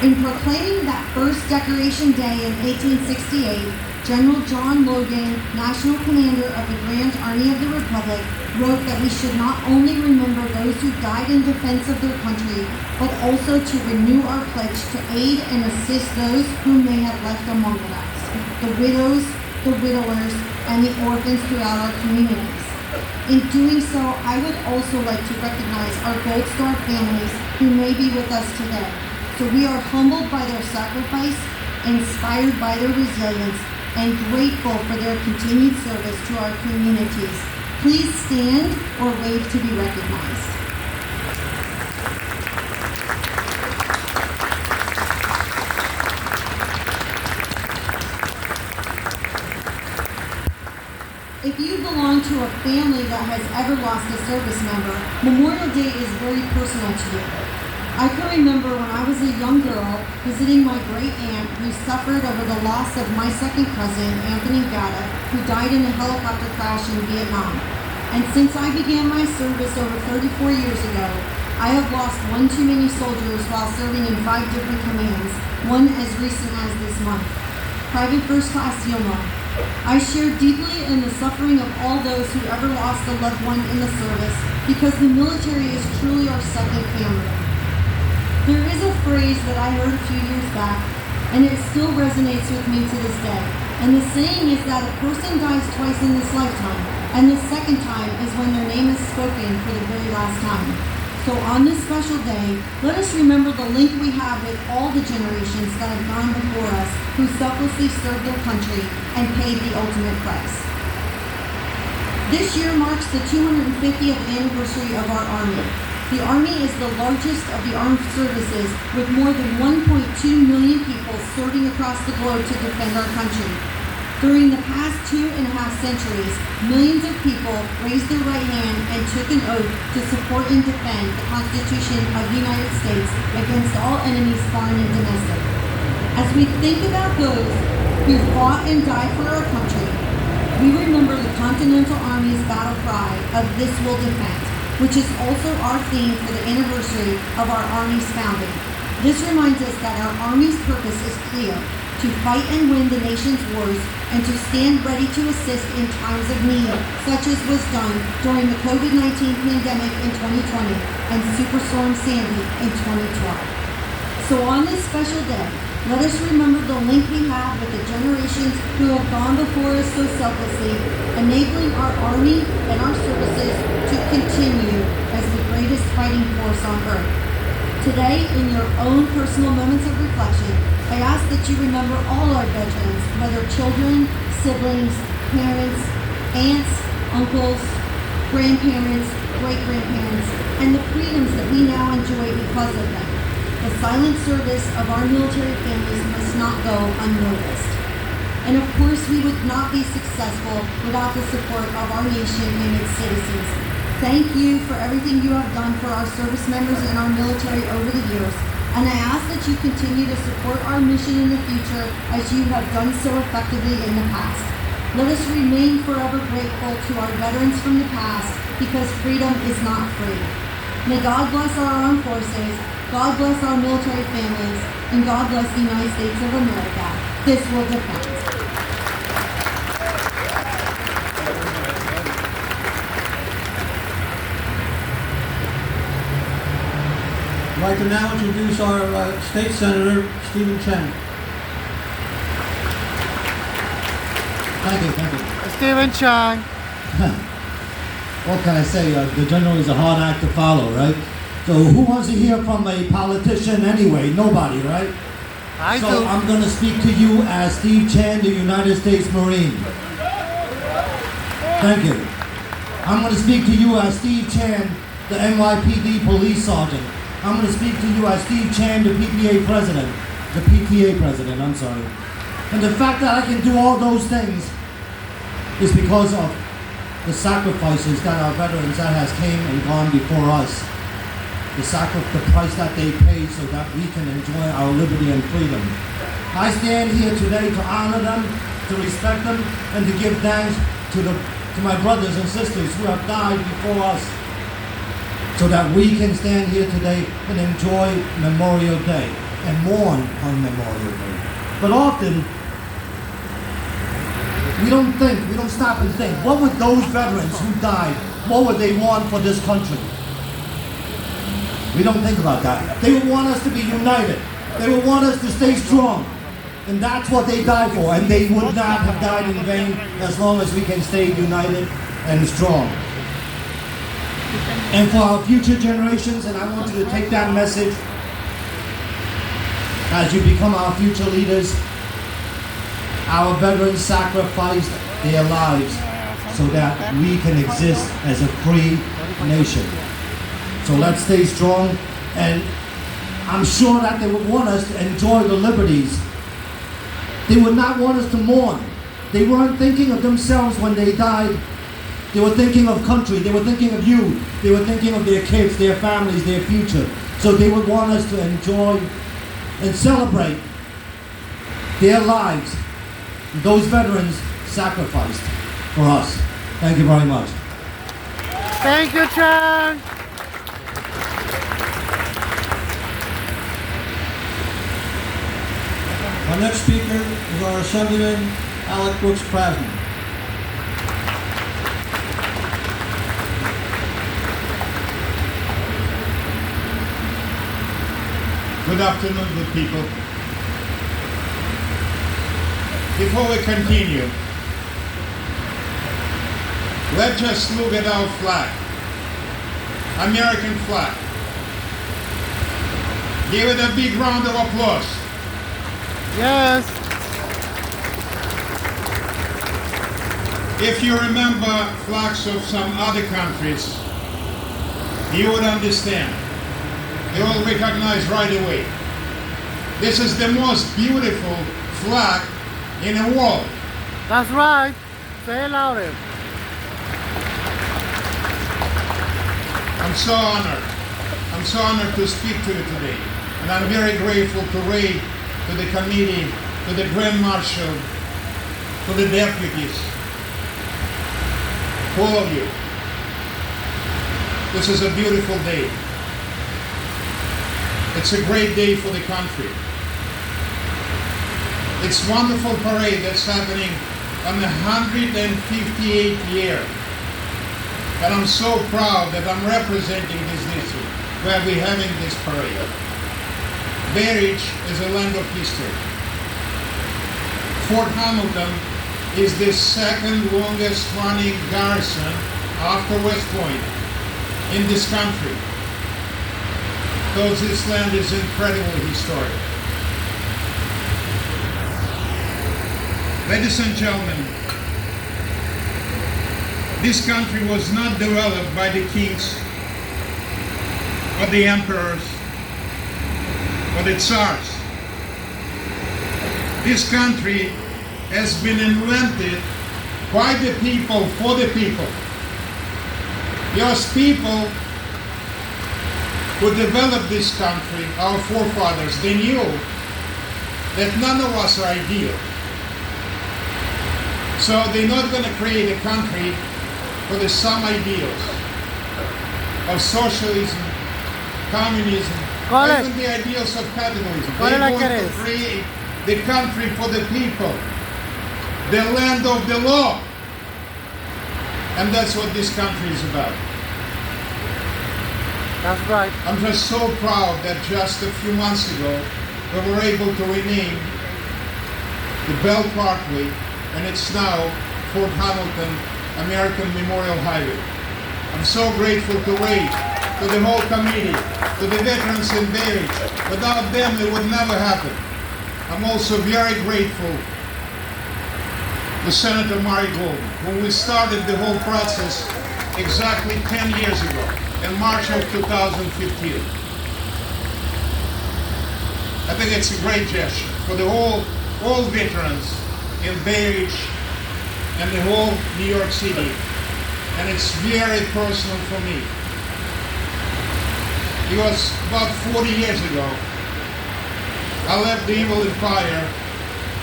[SPEAKER 11] In proclaiming that first Decoration Day in 1868, General John Logan, National Commander of the Grand Army of the Republic, wrote that we should not only remember those who died in defense of their country, but also to renew our pledge to aid and assist those whom they have left among us, the widows, the widowers, and the orphans throughout our communities. In doing so, I would also like to recognize our Gold Star families who may be with us today. So we are humbled by their sacrifice, inspired by their resilience, and grateful for their continued service to our communities. Please stand or wave to be recognized. If you belong to a family that has ever lost a service member, Memorial Day is very personal to you. I can remember when I was a young girl visiting my great aunt who suffered over the loss of my second cousin, Anthony Gatta, who died in a helicopter crash in Vietnam. And since I began my service over 34 years ago, I have lost one too many soldiers while serving in 5 different commands, one as recent as this month. Private First Class Yilma, I share deeply in the suffering of all those who ever lost a loved one in the service because the military is truly our second family. There is a phrase that I heard a few years back, and it still resonates with me to this day. And the saying is that a person dies twice in this lifetime, and the second time is when their name is spoken for the very last time. So on this special day, let us remember the link we have with all the generations that have gone before us who selflessly served their country and paid the ultimate price. This year marks the 250th anniversary of our Army. The Army is the largest of the armed services with more than 1.2 million people serving across the globe to defend our country. During the past 2.5 centuries, millions of people raised their right hand and took an oath to support and defend the Constitution of the United States against all enemies, foreign and domestic. As we think about those who fought and died for our country, we remember the Continental Army's battle cry of "This will defend," which is also our theme for the anniversary of our Army's founding. This reminds us that our Army's purpose is clear: to fight and win the nation's wars and to stand ready to assist in times of need, such as was done during the COVID-19 pandemic in 2020 and Superstorm Sandy in 2012. So on this special day, let us remember the link we have with the generations who have gone before us so selflessly, enabling our Army and our services to continue as we greatest fighting force on earth. Today, in your own personal moments of reflection, I ask that you remember all our veterans, whether children, siblings, parents, aunts, uncles, grandparents, great-grandparents, and the freedoms that we now enjoy because of them. The silent service of our military families must not go unnoticed. And of course, we would not be successful without the support of our nation and its citizens. Thank you for everything you have done for our service members and our military over the years. And I ask that you continue to support our mission in the future as you have done so effectively in the past. Let us remain forever grateful to our veterans from the past because freedom is not free. May God bless our armed forces, God bless our military families, and God bless the United States of America. This will defend.
[SPEAKER 3] I'd like to now introduce our State Senator, Stephen Chen.
[SPEAKER 1] Thank you. Stephen Chang.
[SPEAKER 12] What can I say? The general is a hard act to follow, right? So who wants to hear from a politician anyway? Nobody, right?
[SPEAKER 1] I
[SPEAKER 12] So
[SPEAKER 1] do.
[SPEAKER 12] I'm going to speak to you as Steve Chen, the United States Marine. Thank you. I'm going to speak to you as Steve Chen, the NYPD police sergeant. I'm going to speak to you as Steve Chen, the PTA president. The PTA president, I'm sorry. And the fact that I can do all those things is because of the sacrifices that our veterans that has came and gone before us. The price that they paid so that we can enjoy our liberty and freedom. I stand here today to honor them, to respect them, and to give thanks to my brothers and sisters who have died before us, so that we can stand here today and enjoy Memorial Day and mourn on Memorial Day. But often, we don't stop and think, what would those veterans who died, what would they want for this country? We don't think about that. They would want us to be united. They would want us to stay strong. And that's what they died for. And they would not have died in vain as long as we can stay united and strong. And for our future generations, and I want you to take that message as you become our future leaders. Our veterans sacrificed their lives so that we can exist as a free nation. So let's stay strong, and I'm sure that they would want us to enjoy the liberties. They would not want us to mourn. They weren't thinking of themselves when they died. They were thinking of country. They were thinking of you. They were thinking of their kids, their families, their future. So they would want us to enjoy and celebrate their lives. Those veterans sacrificed for us. Thank you very much.
[SPEAKER 1] Thank you, Chan.
[SPEAKER 3] Our next speaker is our Assemblyman, Alec Brooks Krasman.
[SPEAKER 13] Good afternoon, good people. Before we continue, let's just look at our flag, American flag. Give it a big round of applause.
[SPEAKER 1] Yes.
[SPEAKER 13] If you remember flags of some other countries, you would understand. You will recognize right away. This is the most beautiful flag in the world.
[SPEAKER 1] That's right. Say it louder.
[SPEAKER 13] I'm so honored. I'm so honored to speak to you today. And I'm very grateful to Ray, to the committee, to the Grand Marshal, to the deputies, to all of you. This is a beautiful day. It's a great day for the country. It's a wonderful parade that's happening on the 158th year. And I'm so proud that I'm representing this district where we're having this parade. Bay Ridge is a land of history. Fort Hamilton is the second longest running garrison after West Point. in this country. Because this land is incredibly historic. Ladies and gentlemen, this country was not developed by the kings or the emperors or the tsars. This country has been invented by the people, for the people. Those people who developed this country, our forefathers, they knew that none of us are ideal. So they're not going to create a country for the some ideals of socialism, communism, or even the ideals of capitalism. They're going to create the country for the people, the land of the law. And that's what this country is about.
[SPEAKER 1] That's right.
[SPEAKER 13] I'm just so proud that just a few months ago, we were able to rename the Bell Parkway, and it's now Fort Hamilton American Memorial Highway. I'm so grateful to Ray, to the whole committee, to the veterans in Bay Ridge. Without them, it would never happen. I'm also very grateful to Senator Murray Golden, when we started the whole process exactly 10 years ago, in March of 2015. I think it's a great gesture for the all veterans in Bay Ridge and the whole New York City. And it's very personal for me. It was about 40 years ago. I left the evil empire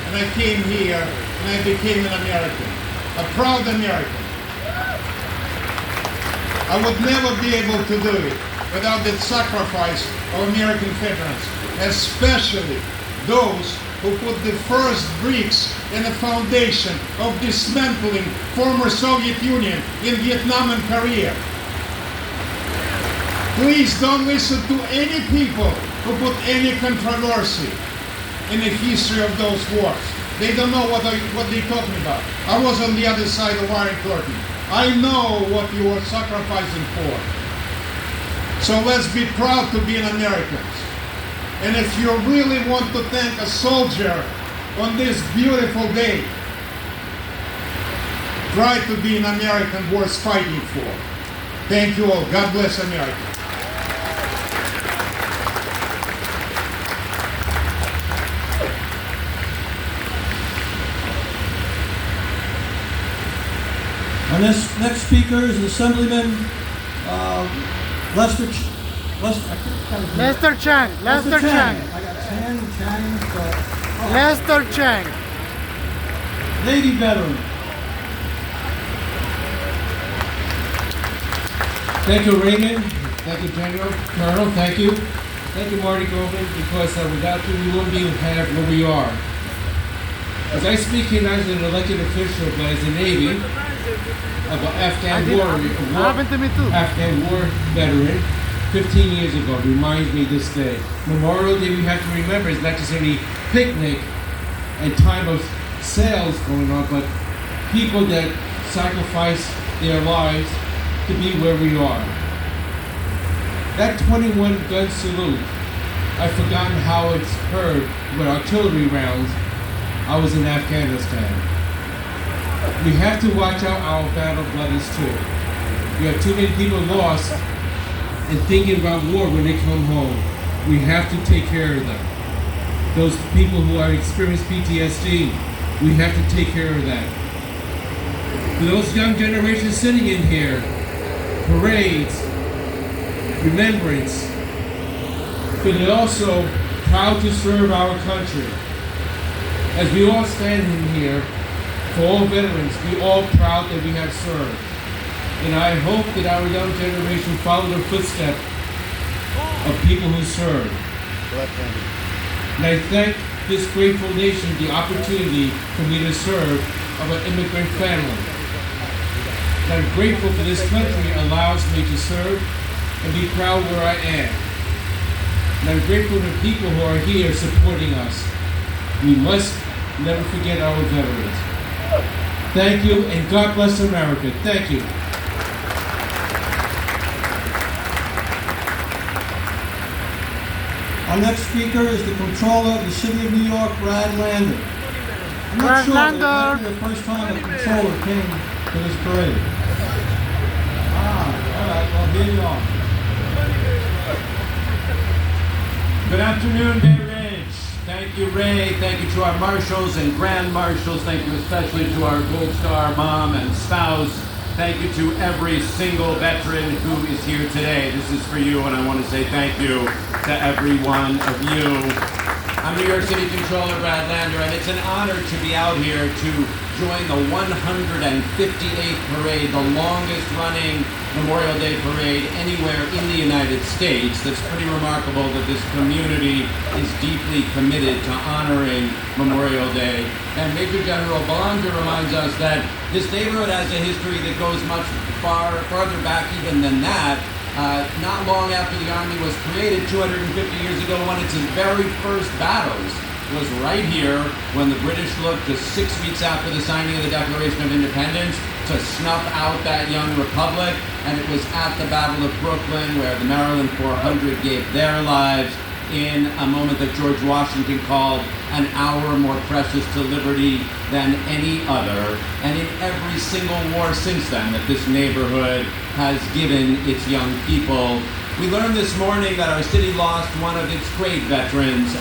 [SPEAKER 13] and I came here and I became an American, a proud American. I would never be able to do it without the sacrifice of American veterans, especially those who put the first bricks in the foundation of dismantling former Soviet Union in Vietnam and Korea. Please don't listen to any people who put any controversy in the history of those wars. They don't know what they're talking about. I was on the other side of Iron Curtain. I know what you are sacrificing for. So let's be proud to be an Americans. And if you really want to thank a soldier on this beautiful day, try to be an American worth fighting for. Thank you all. God bless America.
[SPEAKER 3] Our next speaker is Assemblyman Lester
[SPEAKER 1] Chang. Lester Chang.
[SPEAKER 3] I got Chang.
[SPEAKER 1] Lester Chang.
[SPEAKER 3] Navy veteran.
[SPEAKER 14] Thank you, Raymond. Thank you, General. Colonel, thank you. Thank you, Marty Goldman, because without you, we wouldn't even have where we are. As I speak here not as an elected official, but as a Navy, of an Afghan war veteran, 15 years ago, reminds me this day. Memorial Day, we have to remember, is not just any picnic and time of sales going on, but people that sacrifice their lives to be where we are. That 21 gun salute, I've forgotten how it's heard with artillery rounds. I was in Afghanistan. We have to watch out our battle buddies too. We have too many people lost and thinking about war when they come home. We have to take care of them. Those people who are experiencing PTSD, we have to take care of that. For those young generations sitting in here, parades, remembrance, but they're also proud to serve our country. As we all stand in here, for all veterans, we're all proud that we have served. And I hope that our young generation follow the footsteps of people who served. And I thank this grateful nation the opportunity for me to serve of an immigrant family. And I'm grateful for this country allows me to serve and be proud where I am. And I'm grateful to people who are here supporting us. We must never forget our veterans. Thank you, and God bless America. Thank you.
[SPEAKER 3] Our next speaker is the Controller of the City of New York, Brad Lander. I'm not
[SPEAKER 1] Brad
[SPEAKER 3] sure, but it
[SPEAKER 1] Lander.
[SPEAKER 3] might be the first time a controller came to this parade. All right, well, here you are.
[SPEAKER 14] Good afternoon, Bay Ridge. Thank you, Ray. Thank you to our marshals and grand marshals. Thank you especially to our Gold Star mom and spouse. Thank you to every single veteran who is here today. This is for you, and I want to say thank you to every one of you. I'm New York City Controller Brad Lander, and it's an honor to be out here to join the 158th parade, the longest running Memorial Day parade anywhere in the United States. That's pretty remarkable that this community is deeply committed to honoring Memorial Day. And Major General Belanger reminds us that this neighborhood has a history that goes much farther back even than that. Not long after the Army was created, 250 years ago, one of its very first battles was right here when the British looked just 6 weeks after the signing of the Declaration of Independence to snuff out that young republic. And it was at the Battle of Brooklyn where the Maryland 400 gave their lives in a moment that George Washington called an hour more precious to liberty than any other. And in every single war since then that this neighborhood has given its young people. We learned this morning that our city lost one of its great veterans.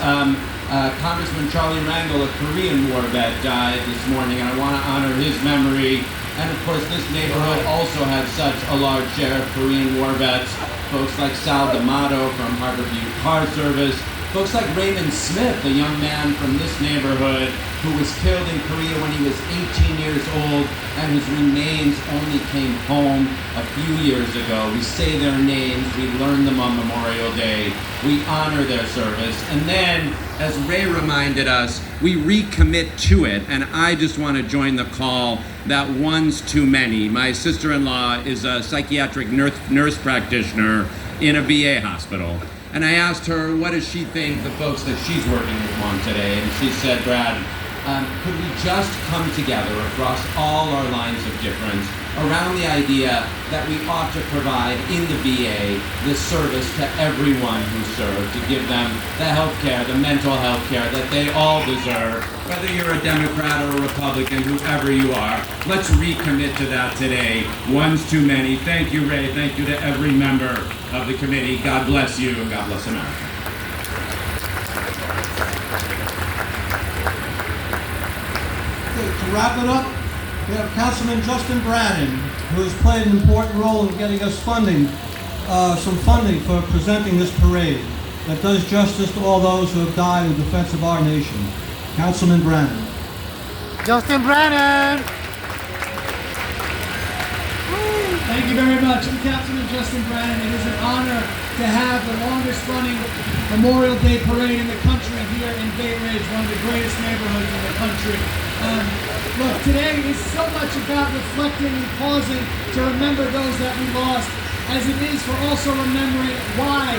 [SPEAKER 14] Congressman Charlie Rangel, a Korean War vet, died this morning, and I want to honor his memory. And of course, this neighborhood also had such a large share of Korean War vets. Folks like Sal D'Amato from Harborview Car Service. Folks like Raymond Smith, a young man from this neighborhood who was killed in Korea when he was 18 years old and whose remains only came home a few years ago. We say their names, we learn them on Memorial Day, we honor their service, and then, as Ray reminded us, we recommit to it. And I just want to join the call that one's too many. My sister-in-law is a psychiatric nurse practitioner in a VA hospital. And I asked her, what does she think the folks that she's working with want today? And she said, Brad, could we just come together across all our lines of difference around the idea that we ought to provide in the VA the service to everyone who served, to give them the health care, the mental health care that they all deserve, whether you're a Democrat or a Republican, whoever you are. Let's recommit to that today. One's too many. Thank you, Ray. Thank you to every member of the committee. God bless you, and God bless America.
[SPEAKER 3] To wrap it up, we have Councilman Justin Brannon, who has played an important role in getting us some funding for presenting this parade that does justice to all those who have died in defense of our nation. Councilman Brannon.
[SPEAKER 1] Justin Brannon.
[SPEAKER 15] Thank you very much. I'm Councilman Justin Brannon. It is an honor to have the longest running Memorial Day parade in the country here in Bay Ridge, one of the greatest neighborhoods in the country. Look, today is so much about reflecting and pausing to remember those that we lost, as it is for also remembering why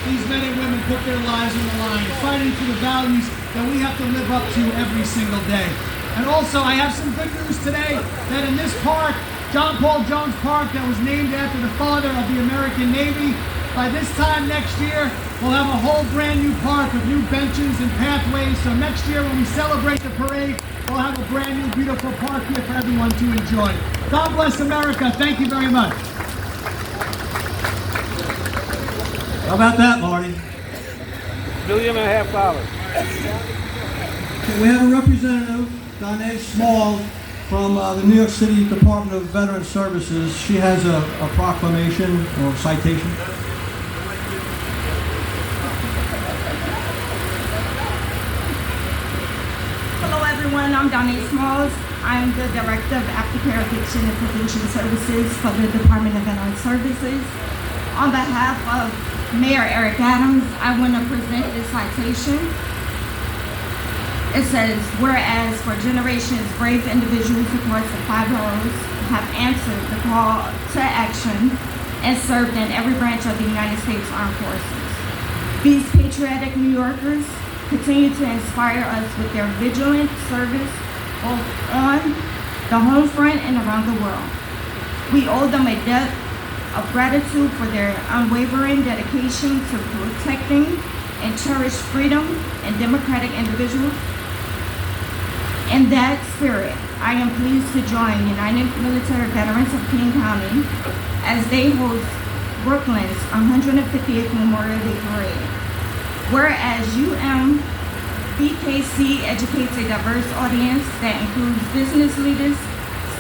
[SPEAKER 15] these men and women put their lives on the line, fighting for the values that we have to live up to every single day. And also, I have some good news today that in this park, John Paul Jones Park, that was named after the father of the American Navy, by this time next year, we'll have a whole brand new park with new benches and pathways. So next year when we celebrate the parade, we'll have a brand new beautiful park here for everyone to enjoy. God bless America. Thank you very much.
[SPEAKER 3] How about that, Marty?
[SPEAKER 6] $1.5 million.
[SPEAKER 3] Okay, we have a representative, Danae Small, from the New York City Department of Veteran Services. She has a proclamation or citation.
[SPEAKER 10] Hello everyone, I'm Danae Smalls. I'm the Director of Aftercare Addiction and Prevention Services for the Department of Veteran Services. On behalf of Mayor Eric Adams, I want to present this citation. It says, whereas for generations, brave individuals across the 5 boroughs have answered the call to action and served in every branch of the United States Armed Forces. These patriotic New Yorkers continue to inspire us with their vigilant service both on the home front and around the world. We owe them a debt of gratitude for their unwavering dedication to protecting and cherish freedom and democratic individuals. In that spirit, I am pleased to join United Military Veterans of King County as they host Brooklyn's 158th Memorial Day Parade. Whereas UMBKC educates a diverse audience that includes business leaders,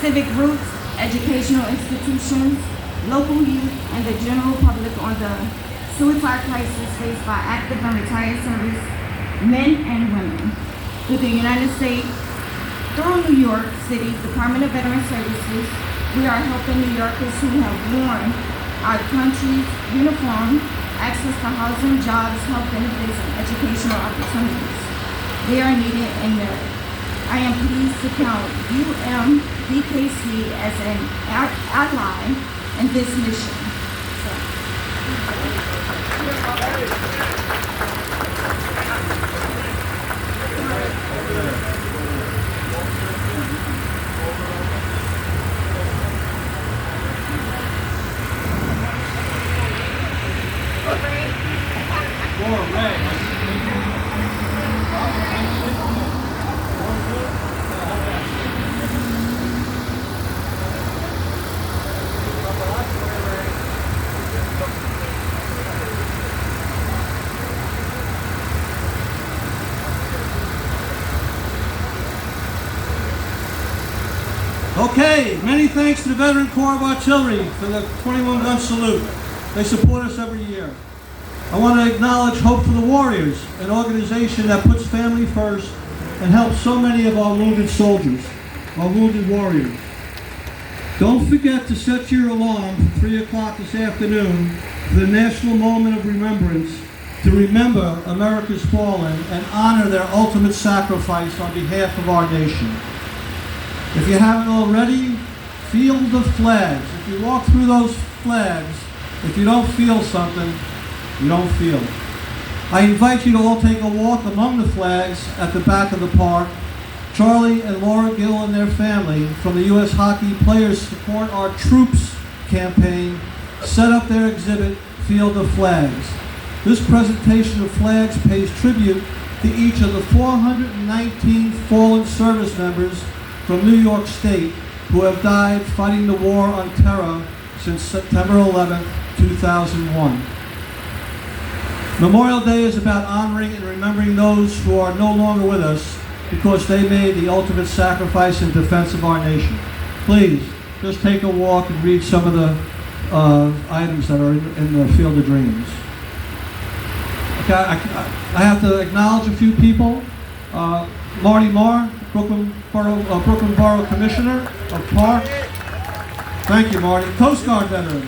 [SPEAKER 10] civic groups, educational institutions, local youth, and the general public on the suicide crisis faced by active and retired service men and women. Through the United States, through New York City Department of Veteran Services, we are helping New Yorkers who have worn our country's uniform access to housing, jobs, health benefits, and educational opportunities. They are needed and merit. I am pleased to count UMBKC as an ally in this mission.
[SPEAKER 3] Okay, many thanks to the Veteran Corps of Artillery for the 21-gun salute. They support us every year. I want to acknowledge Hope for the Warriors, an organization that puts family first and helps so many of our wounded soldiers, our wounded warriors. Don't forget to set your alarm for 3 o'clock this afternoon for the National Moment of Remembrance to remember America's fallen and honor their ultimate sacrifice on behalf of our nation. If you haven't already, feel the flags. If you walk through those flags, if you don't feel something, you don't feel it. I invite you to all take a walk among the flags at the back of the park. Charlie and Laura Gill and their family from the U.S. Hockey Players Support Our Troops campaign set up their exhibit, Field of Flags. This presentation of flags pays tribute to each of the 419 fallen service members from New York State who have died fighting the war on terror since September 11, 2001. Memorial Day is about honoring and remembering those who are no longer with us because they made the ultimate sacrifice in defense of our nation. Please, just take a walk and read some of the items that are in the Field of Dreams. Okay, I have to acknowledge a few people. Marty Marr, Brooklyn Borough Commissioner of Parks. Thank you, Marty. Coast Guard veteran.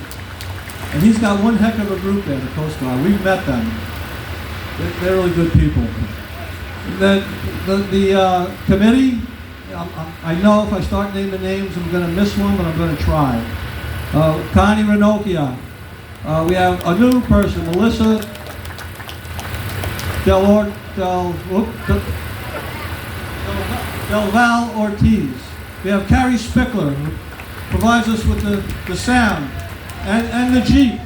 [SPEAKER 3] And he's got one heck of a group there, the Coast Guard. We've met them. They're really good people. The committee, I know if I start naming names, I'm going to miss one, but I'm going to try. Connie Ranocchia. We have a new person, Melissa Del Val Ortiz. We have Carrie Spickler, who provides us with the sound and the Jeep.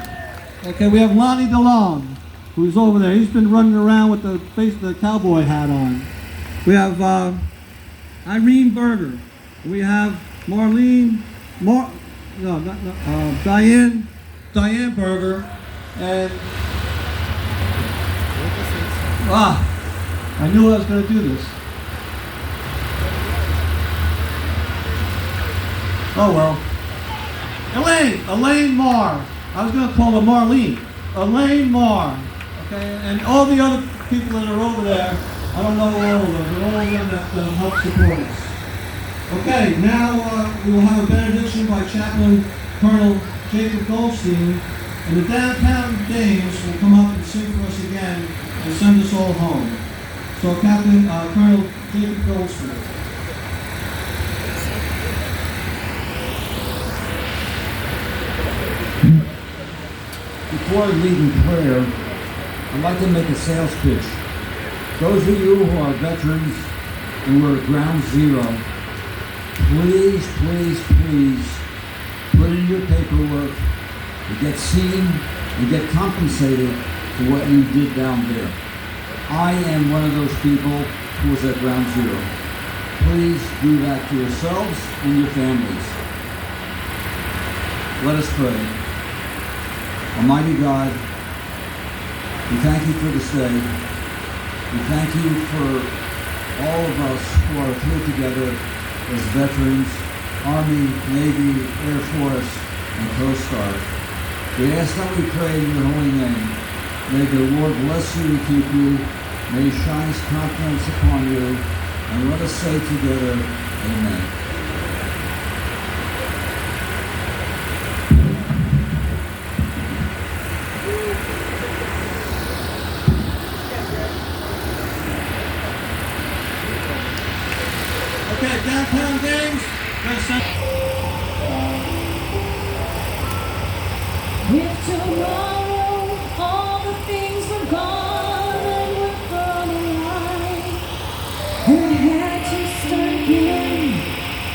[SPEAKER 3] Okay, we have Lonnie DeLong, who's over there. He's been running around with the cowboy hat on. We have Irene Berger. We have Diane Berger, and I knew I was going to do this. Oh well. Elaine Marr. I was going to call her Marlene. Elaine Marr. Okay, and all the other people that are over there, I don't know all of them, but all of them that help support us. Okay, now we will have a benediction by Chaplain Colonel Jacob Goldstein, and the downtown dames will come up and sing for us again and send us all home. So Captain Colonel Jacob Goldstein.
[SPEAKER 16] Before I lead in prayer, I'd like to make a sales pitch. Those of you who are veterans and were at ground zero, please, please, please put in your paperwork to get seen and get compensated for what you did down there. I am one of those people who was at ground zero. Please do that to yourselves and your families. Let us pray. Almighty God, we thank you for this day. We thank you for all of us who are here together as veterans, Army, Navy, Air Force, and Coast Guard. We ask that we pray in your holy name. May the Lord bless you and keep you. May he shine his countenance upon you. And let us say together, amen.
[SPEAKER 14] Okay, downtown games.
[SPEAKER 8] If tomorrow all the things were gone and we're from alive, and I had to start again,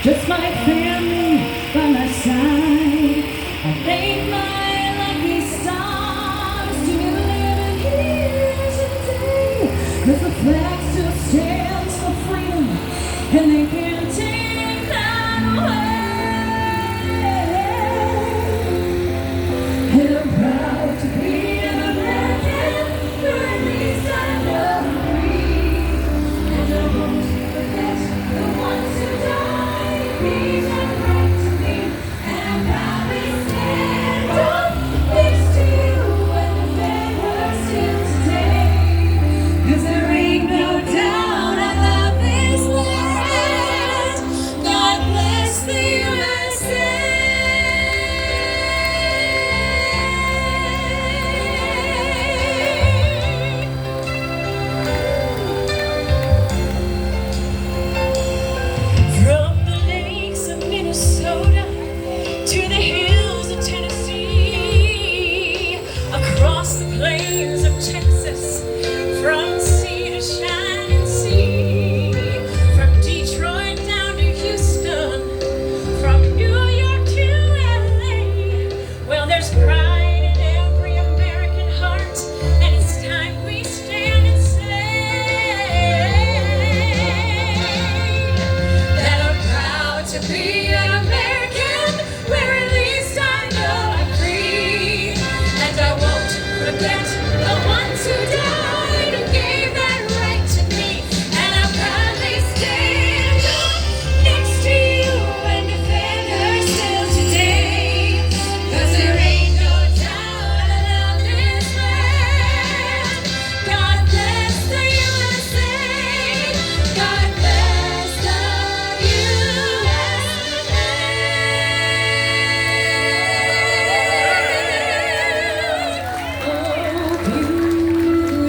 [SPEAKER 8] just my family by my side, I thank my lucky stars to be living here today, 'cause the flag still stands for freedom, and they can't take that away. And I'm proud to be an American, where at least I know I'm free. And I won't forget the ones who died, these are right to me. And I'll proudly stand up next to you and defend her still today. 'Cause there ain't no doubt I love this land. God bless the USA. From the lakes of Minnesota to the hills of Tennessee, across the plains of Texas, from sea to shining sea, from Detroit down to Houston, from New York to LA. Well, there's pride in every American heart, and it's time we stand and say that I'm proud to be an American, where at least I know I'm free. And I won't forget the ones who died, who gave that right to me. And I'll proudly stand up next to you and defend her still today. 'Cause there ain't no doubt I love this land. God bless the USA. God bless the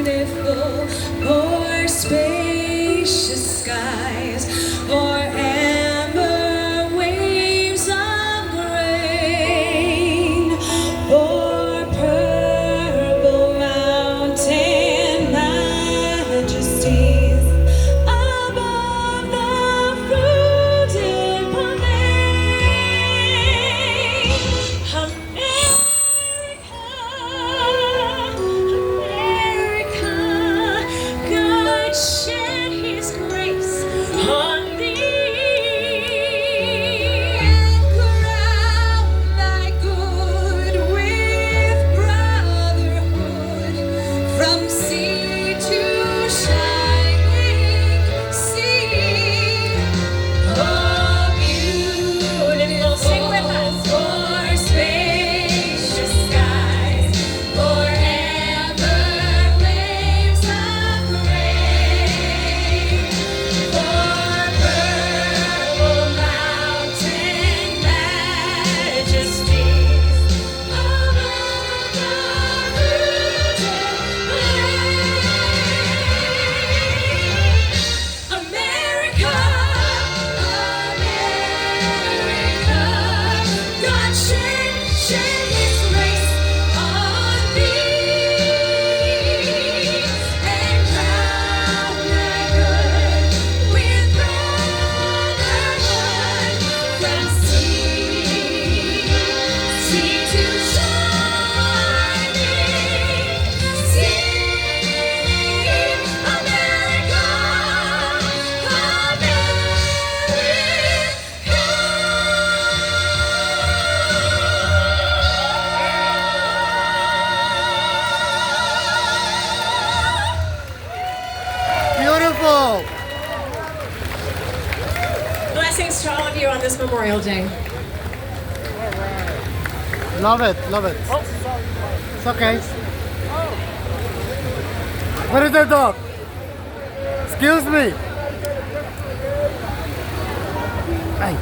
[SPEAKER 8] beautiful, for spacious skies, for amber waves of grain, for purple mountain majesties, above the fruited plain. America, God shed his grace
[SPEAKER 17] Blessings to all of you on this Memorial Day.
[SPEAKER 1] Love it, love it. It's okay. Where is the dog? Excuse me. Hey.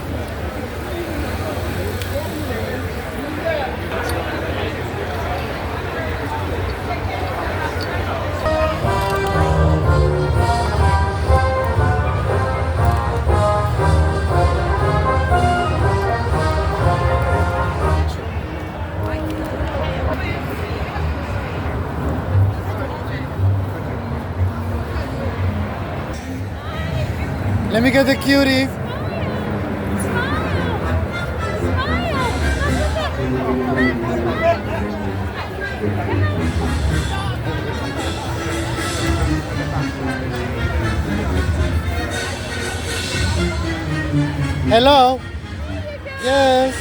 [SPEAKER 1] Let me get the cutie. Hello. Yes.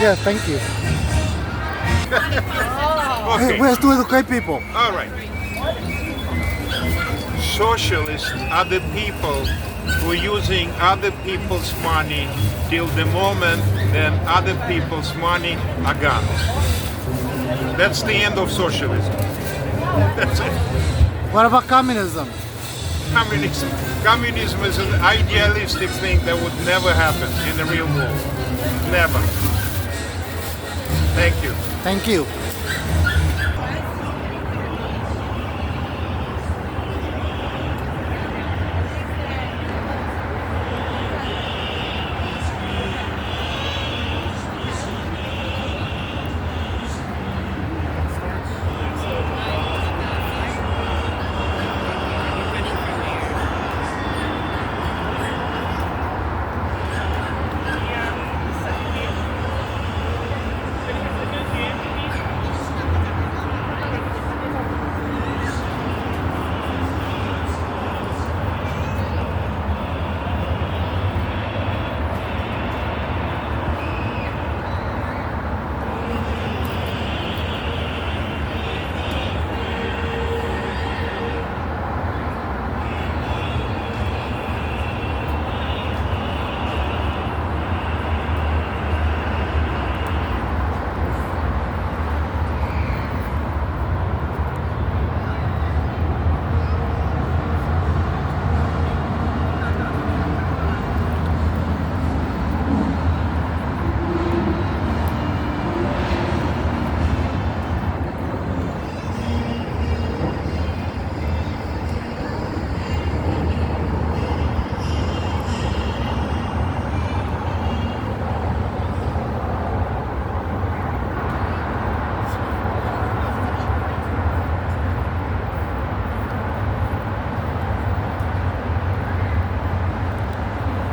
[SPEAKER 1] Yes, thank you.
[SPEAKER 18] Okay.
[SPEAKER 1] We have to educate people.
[SPEAKER 18] All right. Socialists are the people who are using other people's money till the moment then other people's money are gone. That's the end of socialism. That's it.
[SPEAKER 1] What about communism?
[SPEAKER 18] Communism is an idealistic thing that would never happen in the real world. Never. Thank you.
[SPEAKER 1] Thank you.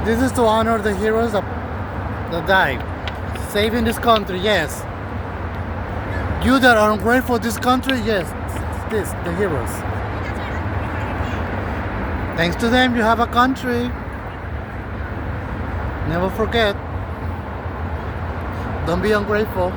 [SPEAKER 1] This is to honor the heroes that died, saving this country. Yes. You that are ungrateful for this country, yes, this the heroes. Thanks to them, you have a country. Never forget. Don't be ungrateful.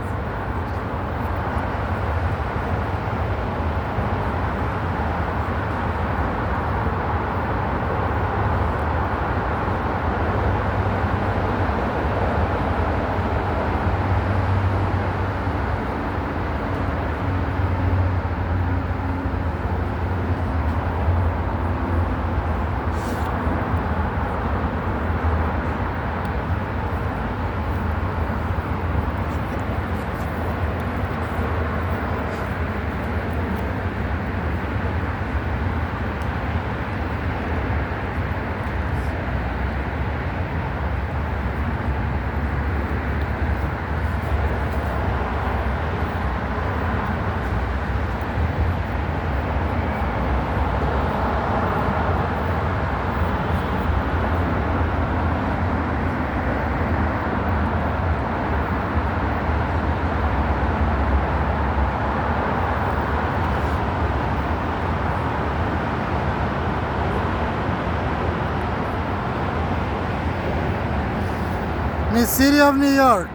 [SPEAKER 1] The city of New York,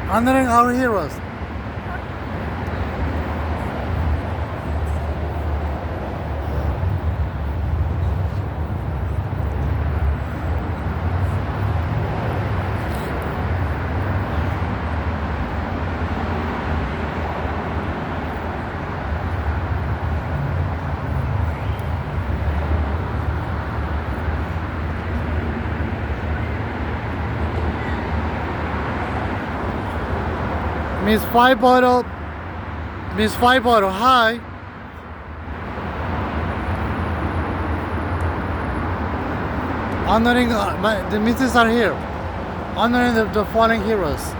[SPEAKER 1] honoring our heroes. Miss Five Bottle, hi. Honoring the misses are here. Honoring the fallen heroes.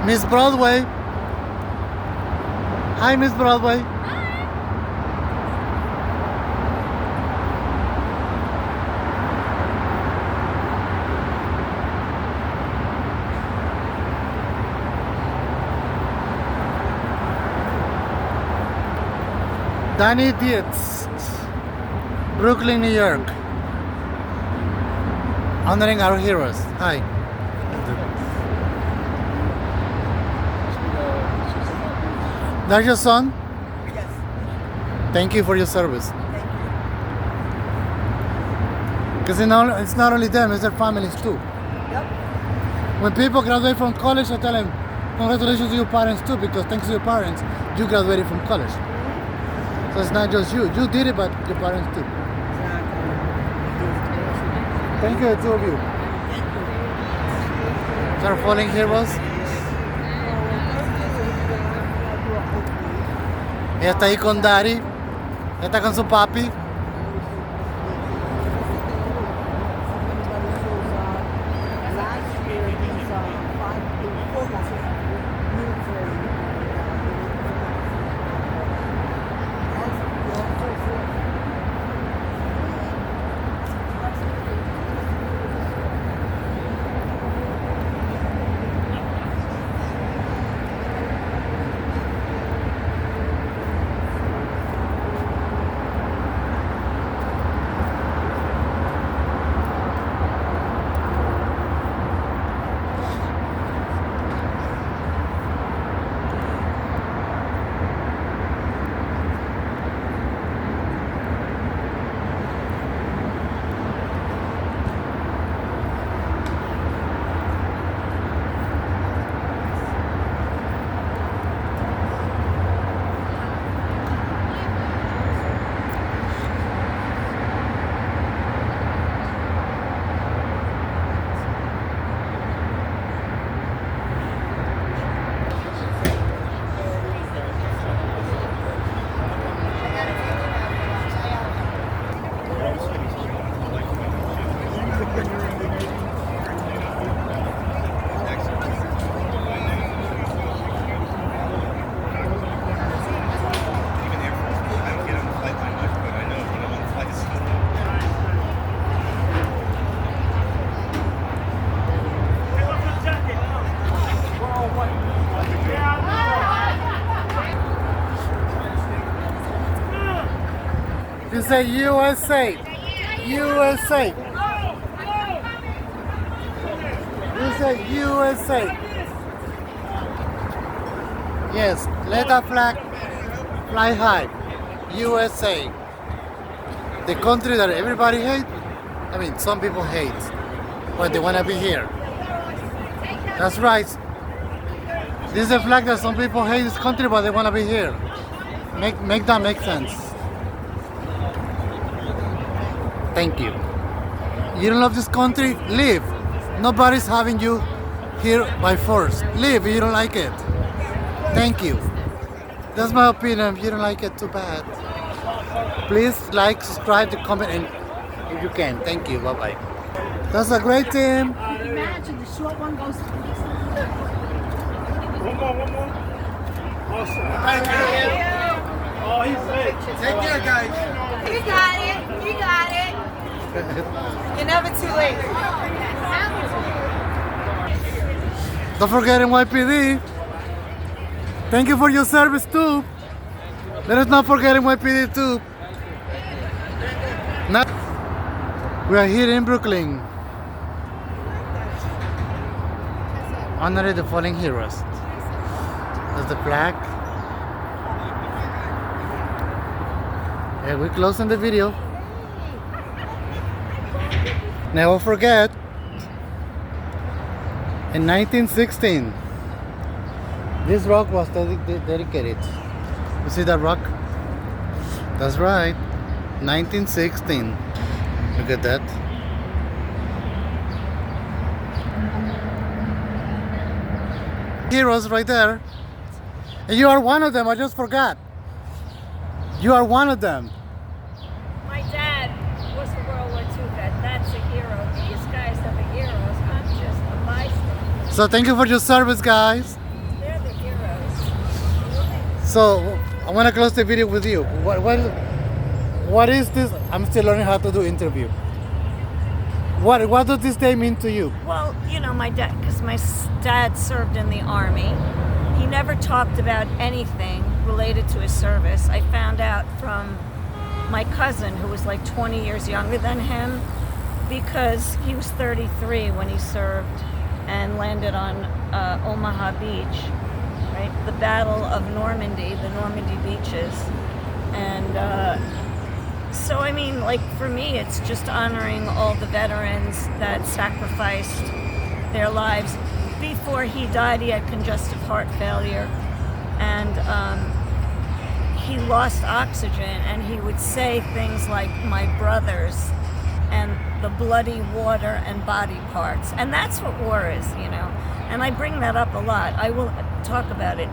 [SPEAKER 1] Miss Broadway. Hi, Miss Broadway. Danny Dietz, Brooklyn, New York. Honoring our heroes. Hi. That's your son?
[SPEAKER 4] Yes.
[SPEAKER 1] Thank you for your service. Because it's not only them, it's their families too.
[SPEAKER 4] Yep.
[SPEAKER 1] When people graduate from college, I tell them, congratulations to your parents too, because thanks to your parents, you graduated from college. So it's not just you. You did it, but your parents too. Thank you, the two of you. They're falling heroes. Ella está ahí con Daddy. Ella está con su papi. You say USA. USA. You say USA. Yes, let the flag fly high. USA. The country that everybody hates. I mean, some people hate, but they want to be here. That's right. This is a flag that some people hate this country, but they want to be here. Make that make sense. Thank you. You don't love this country? Leave. Nobody's having you here by force. Leave if you don't like it. Thank you. That's my opinion. If you don't like it, too bad. Please like, subscribe, comment, and if you can. Thank you. Bye-bye. That's a great team.
[SPEAKER 4] Imagine the short one goes.
[SPEAKER 6] One more. Awesome. Thank you. Oh, he's sick.
[SPEAKER 4] Take care, guys.
[SPEAKER 5] You got it. You got it. You're never too late.
[SPEAKER 1] Don't forget NYPD. Thank you for your service too. Let us not forget NYPD too. Now, we are here in Brooklyn. Honoring the fallen heroes. That's the flag. Yeah, we're closing the video. Never forget, in 1916, this rock was dedicated. You see that rock? That's right. 1916. Look at that. Heroes right there. And you are one of them. I just forgot. You are one of them.
[SPEAKER 5] My dad was a World War II vet. That's a hero. These guys are the heroes. I'm just a bystander.
[SPEAKER 1] So thank you for your service, guys.
[SPEAKER 5] They're the heroes.
[SPEAKER 1] So I want to close the video with you. What is this? I'm still learning how to do interview. What does this day mean to you?
[SPEAKER 5] Well, you know, my dad, because my dad served in the Army. He never talked about anything related to his service. I found out from my cousin, who was like 20 years younger than him, because he was 33 when he served and landed on Omaha Beach, right? The Battle of Normandy, the Normandy beaches. And so, I mean, like for me, it's just honoring all the veterans that sacrificed their lives. Before he died, he had congestive heart failure, and he lost oxygen, and he would say things like, "my brothers," and the bloody water and body parts. And that's what war is, you know. And I bring that up a lot. I will talk about it.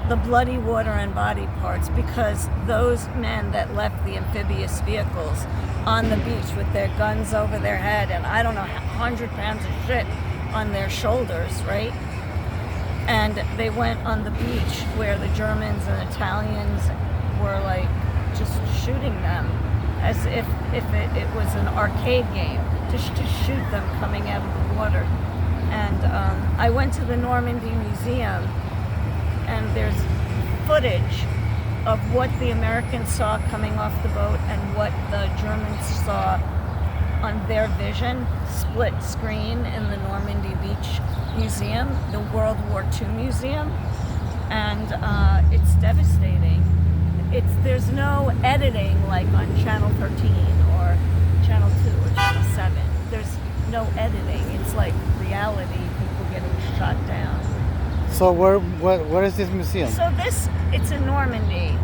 [SPEAKER 5] The bloody water and body parts, because those men that left the amphibious vehicles on the beach with their guns over their head and I don't know, 100 pounds of shit on their shoulders, right? And they went on the beach where the Germans and Italians were like just shooting them as if it was an arcade game, just to shoot them coming out of the water. And I went to the Normandy Museum, and there's footage of what the Americans saw coming off the boat and what the Germans saw on their vision, split screen in the Normandy Beach Museum, the World War II Museum, and it's devastating. There's no editing like on Channel 13 or Channel 2 or Channel 7. There's no editing. It's like reality, people getting shot down.
[SPEAKER 1] So where is this museum?
[SPEAKER 5] So it's in Normandy,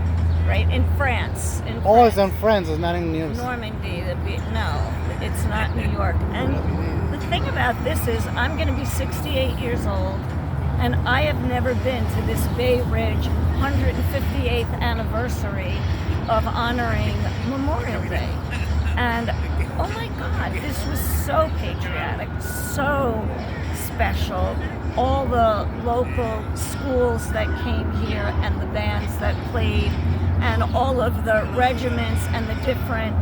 [SPEAKER 5] right, in France.
[SPEAKER 1] Oh, it's in France, it's not in New York.
[SPEAKER 5] Normandy, no, it's not New York. And the thing about this is I'm going to be 68 years old, and I have never been to this Bay Ridge 158th anniversary of honoring Memorial Day. And oh my God, this was so patriotic, so special. All the local schools that came here and the bands that played and all of the regiments and the different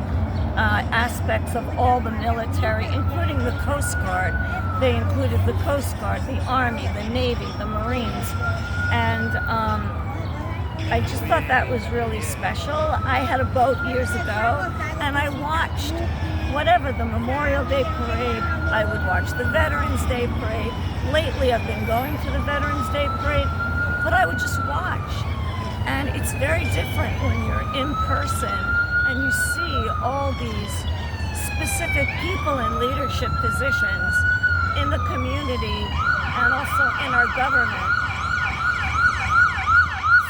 [SPEAKER 5] aspects of all the military, including the Coast Guard. They included the Coast Guard, the Army, the Navy, the Marines. And I just thought that was really special. I had a boat years ago, and I watched whatever, the Memorial Day Parade. I would watch the Veterans Day Parade. Lately, I've been going to the Veterans Day Parade, but I would just watch. And it's very different when you're in person and you see all these specific people in leadership positions in the community and also in our government.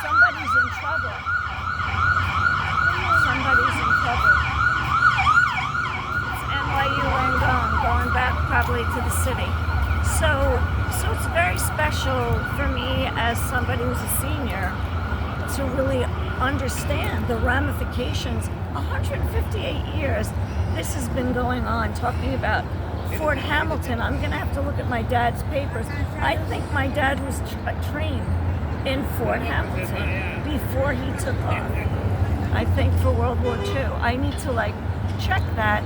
[SPEAKER 5] Somebody's in trouble. Somebody's in trouble. It's NYU Langone, going back probably to the city. So it's very special for me as somebody who's a senior to really understand the ramifications. 158 years this has been going on, talking about Fort Hamilton. I'm going to have to look at my dad's papers. I think my dad was trained in Fort Hamilton before he took off, I think, for World War II. I need to check that.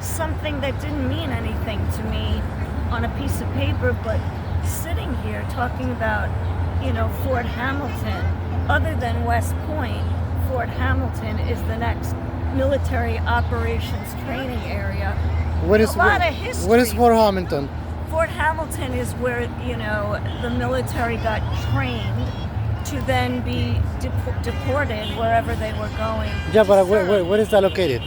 [SPEAKER 5] Something that didn't mean anything to me on a piece of paper, but sitting here talking about, Fort Hamilton, other than West Point, Fort Hamilton is the next military operations training area.
[SPEAKER 1] What is
[SPEAKER 5] a lot of history.
[SPEAKER 1] What is Fort Hamilton?
[SPEAKER 5] Fort Hamilton is where, the military got trained to then be deported wherever they were going.
[SPEAKER 1] Yeah, but where is that located?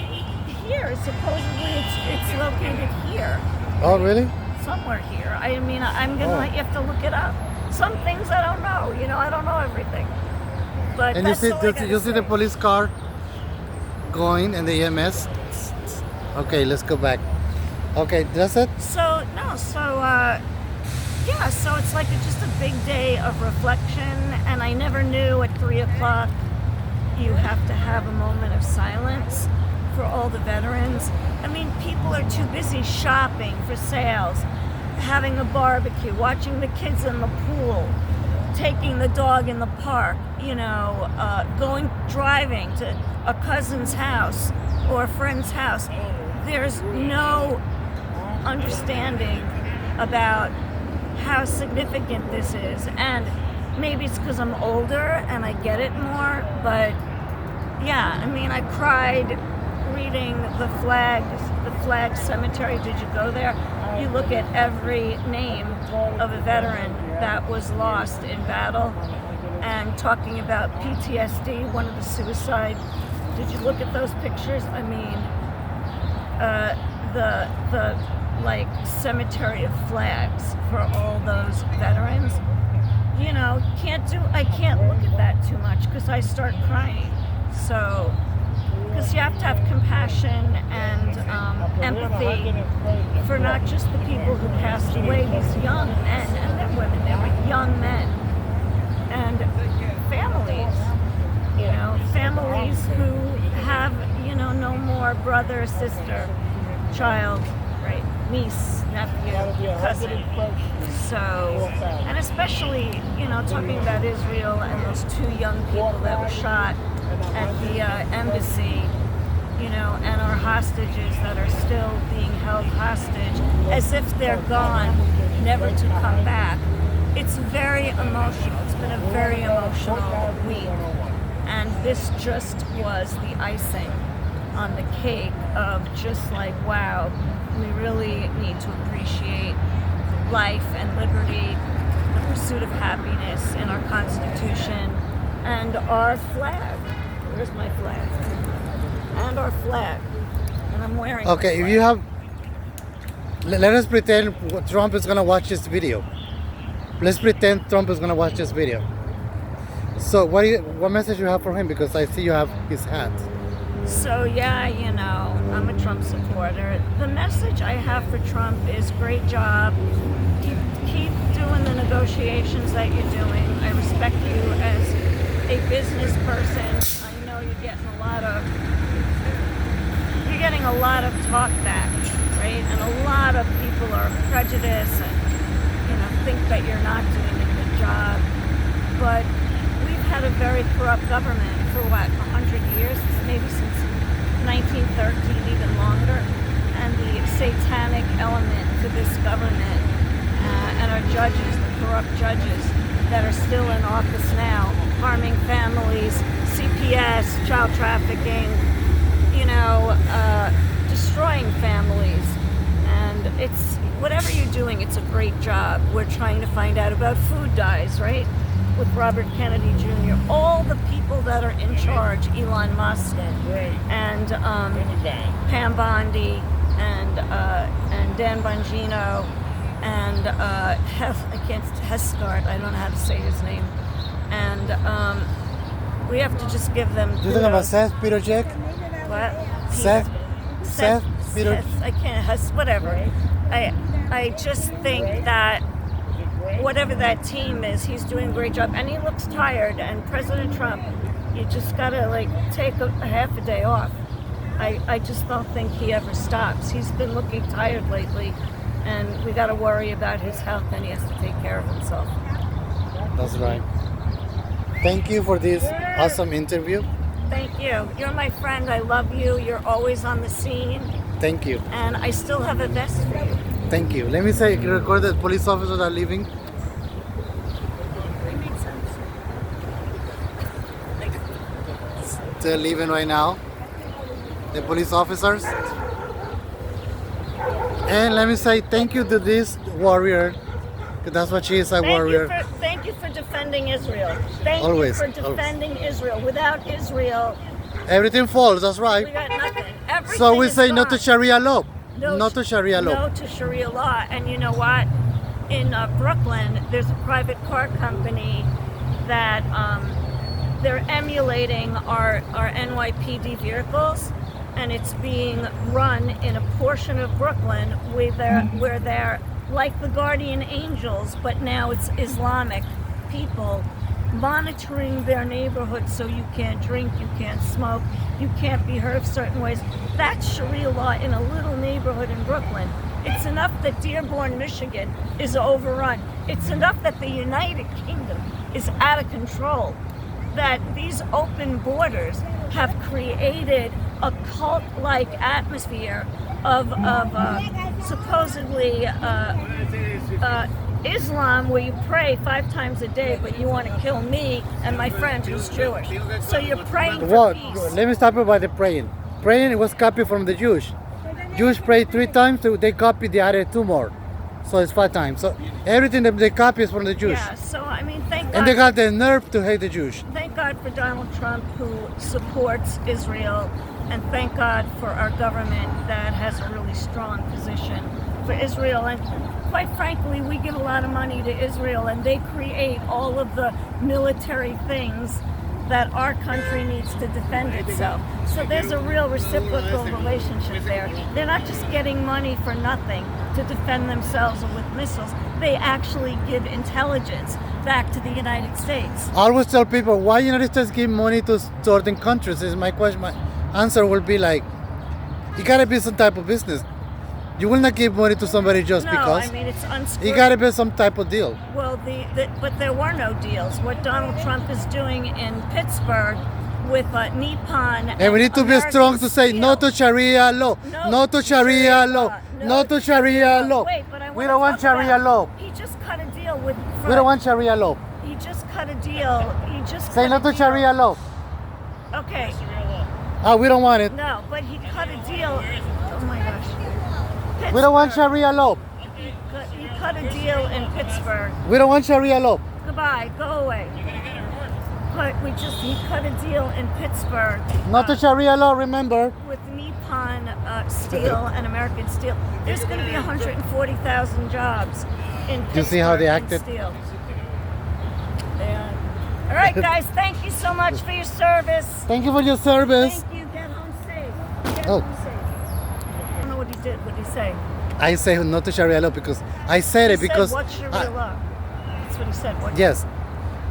[SPEAKER 5] Here, supposedly it's located here.
[SPEAKER 1] Oh, really?
[SPEAKER 5] Somewhere here. I mean, I'm gonna you have to look it up. Some things I don't know. I don't know everything. But
[SPEAKER 1] and
[SPEAKER 5] that's
[SPEAKER 1] you see the police car going in the EMS. Okay, let's go back. Okay, that's it?
[SPEAKER 5] Yeah, so it's like just a big day of reflection, and I never knew at 3 o'clock you have to have a moment of silence for all the veterans. I mean, people are too busy shopping for sales, having a barbecue, watching the kids in the pool, taking the dog in the park, driving to a cousin's house or a friend's house. There's no understanding about how significant this is, and maybe it's because I'm older and I get it more, but yeah, I mean, I cried reading the flag cemetery. Did you go there? You look at every name of a veteran that was lost in battle, and talking about PTSD, one of the suicide. Did you look at those pictures? I mean, the cemetery of flags for all those veterans. I can't look at that too much because I start crying. So, because you have to have compassion and empathy for not just the people who passed away, these young men and then women. They were young men and families. Families who have no more brother, sister, child, right, niece, nephew, cousin. So, and especially, talking about Israel and those 2 young people that were shot at the embassy, and our hostages that are still being held hostage as if they're gone, never to come back. It's very emotional. It's been a very emotional week. And this just was the icing on the cake of just like, wow, we really need to appreciate life and liberty, the pursuit of happiness in our Constitution, and our flag. Where's my flag? And our flag. And I'm wearing
[SPEAKER 1] Okay, if you have... Let us pretend Trump is going to watch this video. Let's pretend Trump is going to watch this video. So what message you have for him? Because I see you have his hat.
[SPEAKER 5] So yeah, I'm a Trump supporter. The message I have for Trump is great job. Keep doing the negotiations that you're doing. I respect you as a business person. I know you're getting a lot of talk back, right? And a lot of people are prejudiced and think that you're not doing a good job. But we've had a very corrupt government for 100 years, maybe since 1913, even longer. And the satanic element to this government and our judges, the corrupt judges that are still in office now, harming families, CPS, child trafficking, destroying families. And it's, whatever you're doing, it's a great job. We're trying to find out about food dyes, right? With Robert Kennedy Jr., all the people that are in charge, Elon Musk and Pam Bondi and Dan Bongino and Heskart, I don't know how to say his name. And we have to just give them.
[SPEAKER 1] Do you think about Seth Peter Jack?
[SPEAKER 5] What?
[SPEAKER 1] Seth Peter.
[SPEAKER 5] I can't. Whatever. I just think that whatever that team is, he's doing a great job, and he looks tired. And President Trump, you just gotta take a half a day off. I just don't think he ever stops. He's been looking tired lately, and we gotta worry about his health, and he has to take care of himself.
[SPEAKER 1] That's right. Thank you for this awesome interview.
[SPEAKER 5] Thank you. You're my friend. I love you. You're always on the scene.
[SPEAKER 1] Thank you.
[SPEAKER 5] And I still have a vest for you.
[SPEAKER 1] Thank you. Let me record that police officers are leaving.
[SPEAKER 5] They make sense.
[SPEAKER 1] They're leaving right now. The police officers. And let me say thank you to this warrior. That's what she is, a warrior.
[SPEAKER 5] Thank you for defending Israel. Thank
[SPEAKER 1] Always,
[SPEAKER 5] you for defending Israel. Without Israel,
[SPEAKER 1] everything falls. That's right.
[SPEAKER 5] we got nothing. Everything
[SPEAKER 1] So we
[SPEAKER 5] is
[SPEAKER 1] say no
[SPEAKER 5] gone.
[SPEAKER 1] to Sharia law.
[SPEAKER 5] No
[SPEAKER 1] No to Sharia law.
[SPEAKER 5] No to Sharia law. And you know what? In Brooklyn, there's a private car company that they're emulating our NYPD vehicles, and it's being run in a portion of Brooklyn where they're like the guardian angels, but now it's Islamic people monitoring their neighborhood, so you can't drink, you can't smoke, you can't be heard certain ways. That's Sharia law in a little neighborhood in Brooklyn. It's enough that Dearborn, Michigan is overrun. It's enough that the United Kingdom is out of control, that these open borders have created a cult-like atmosphere of supposedly Islam, where you pray 5 times a day, but you want to kill me and my friend who's Jewish. So you're praying for peace.
[SPEAKER 1] Let me stop you by the praying. Praying was copied from the Jewish. Jews pray 3 times, so they copied the other 2 more. So it's 5 times. So everything that they copy is from the Jews.
[SPEAKER 5] Yeah, so I mean, thank God.
[SPEAKER 1] And they got the nerve to hate the Jews.
[SPEAKER 5] Thank God for Donald Trump, who supports Israel, and thank God for our government that has a really strong position for Israel. And quite frankly, we give a lot of money to Israel, and they create all of the military things that our country needs to defend itself. So there's a real reciprocal relationship there. They're not just getting money for nothing to defend themselves with missiles. They actually give intelligence back to the United States.
[SPEAKER 1] I always tell people, why United States give money to certain countries? Is my question. My answer will be like, it gotta be some type of business. You will not give money to somebody just because.
[SPEAKER 5] No, I mean, it's unscrupulous.
[SPEAKER 1] You gotta be some type of deal.
[SPEAKER 5] Well, but there were no deals. What Donald Trump is doing in Pittsburgh with Nippon
[SPEAKER 1] and we need to be strong to say no to Sharia law, no to Sharia law, no to Sharia law.
[SPEAKER 5] Wait, but I
[SPEAKER 1] we don't want Sharia law.
[SPEAKER 5] He just cut a deal with.
[SPEAKER 1] We don't want Sharia law.
[SPEAKER 5] He just cut a deal. He just
[SPEAKER 1] say no to Sharia law.
[SPEAKER 5] Okay.
[SPEAKER 1] Oh, we don't want it.
[SPEAKER 5] No, but he cut a deal. Oh my gosh. Pittsburgh.
[SPEAKER 1] We don't want Sharia law.
[SPEAKER 5] You cut a deal in Pittsburgh.
[SPEAKER 1] We don't want Sharia law.
[SPEAKER 5] Goodbye. Go away. But he cut a deal in Pittsburgh.
[SPEAKER 1] Not the Sharia law, remember.
[SPEAKER 5] With Nippon Steel and American Steel. There's going to be 140,000 jobs in Pittsburgh.
[SPEAKER 1] You see how they acted?
[SPEAKER 5] Steel. Yeah. All right, guys. Thank you so much for your service.
[SPEAKER 1] Thank you for your service.
[SPEAKER 5] Thank you. Get home safe. Get home safe. I don't know what he did. What did he say?
[SPEAKER 1] I say not to Sharia law because I said it because.
[SPEAKER 5] What's Sharia law? That's what he said.
[SPEAKER 1] Yes.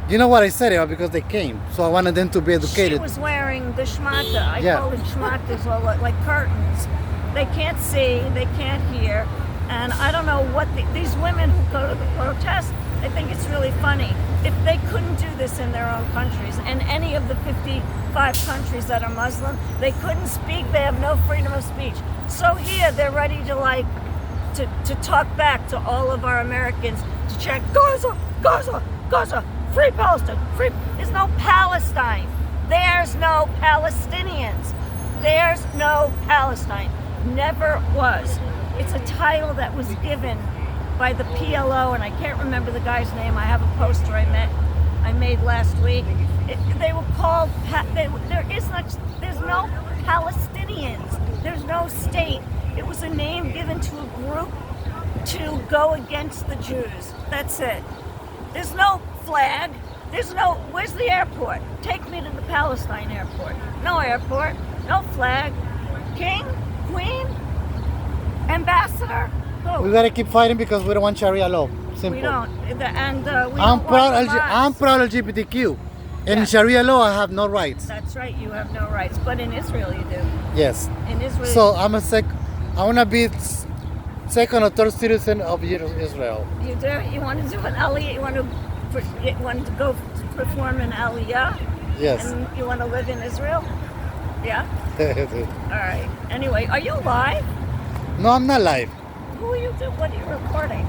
[SPEAKER 1] You know what I said it because they came, so I wanted them to be educated.
[SPEAKER 5] She was wearing the shmata. I
[SPEAKER 1] Yeah.
[SPEAKER 5] call it shmatas, or like curtains. They can't see, they can't hear, and I don't know what these women who go to the protest. I think it's really funny. If they couldn't do this in their own countries, and any of the 55 countries that are Muslim, they couldn't speak. They have no freedom of speech. So here they're ready to to talk back to all of our Americans to check Gaza, Gaza, Gaza. Free Palestine. Free. There's no Palestine. There's no Palestinians. There's no Palestine. Never was. It's a title that was given by the PLO, and I can't remember the guy's name. I have a poster I made last week. They were called. There's no Palestinians. There's no state. It was a name given to a group to go against the Jews. That's it. There's no flag. Where's the airport? Take me to the Palestine airport. No airport. No flag. King? Queen? Ambassador? Who?
[SPEAKER 1] We gotta keep fighting because we don't want Sharia law. Simple.
[SPEAKER 5] We don't.
[SPEAKER 1] I'm proud LGBTQ. In Sharia law, I have no rights.
[SPEAKER 5] That's right. You have no rights. But in Israel, you do.
[SPEAKER 1] Yes.
[SPEAKER 5] In Israel.
[SPEAKER 1] So I wanna be second or third citizen of Israel.
[SPEAKER 5] You do? You want to do an aliyah? You want to go perform an aliyah?
[SPEAKER 1] Yes.
[SPEAKER 5] And you want to live in Israel? Yeah? All right. Anyway, are you live?
[SPEAKER 1] No, I'm not live.
[SPEAKER 5] Who are you? What are you recording?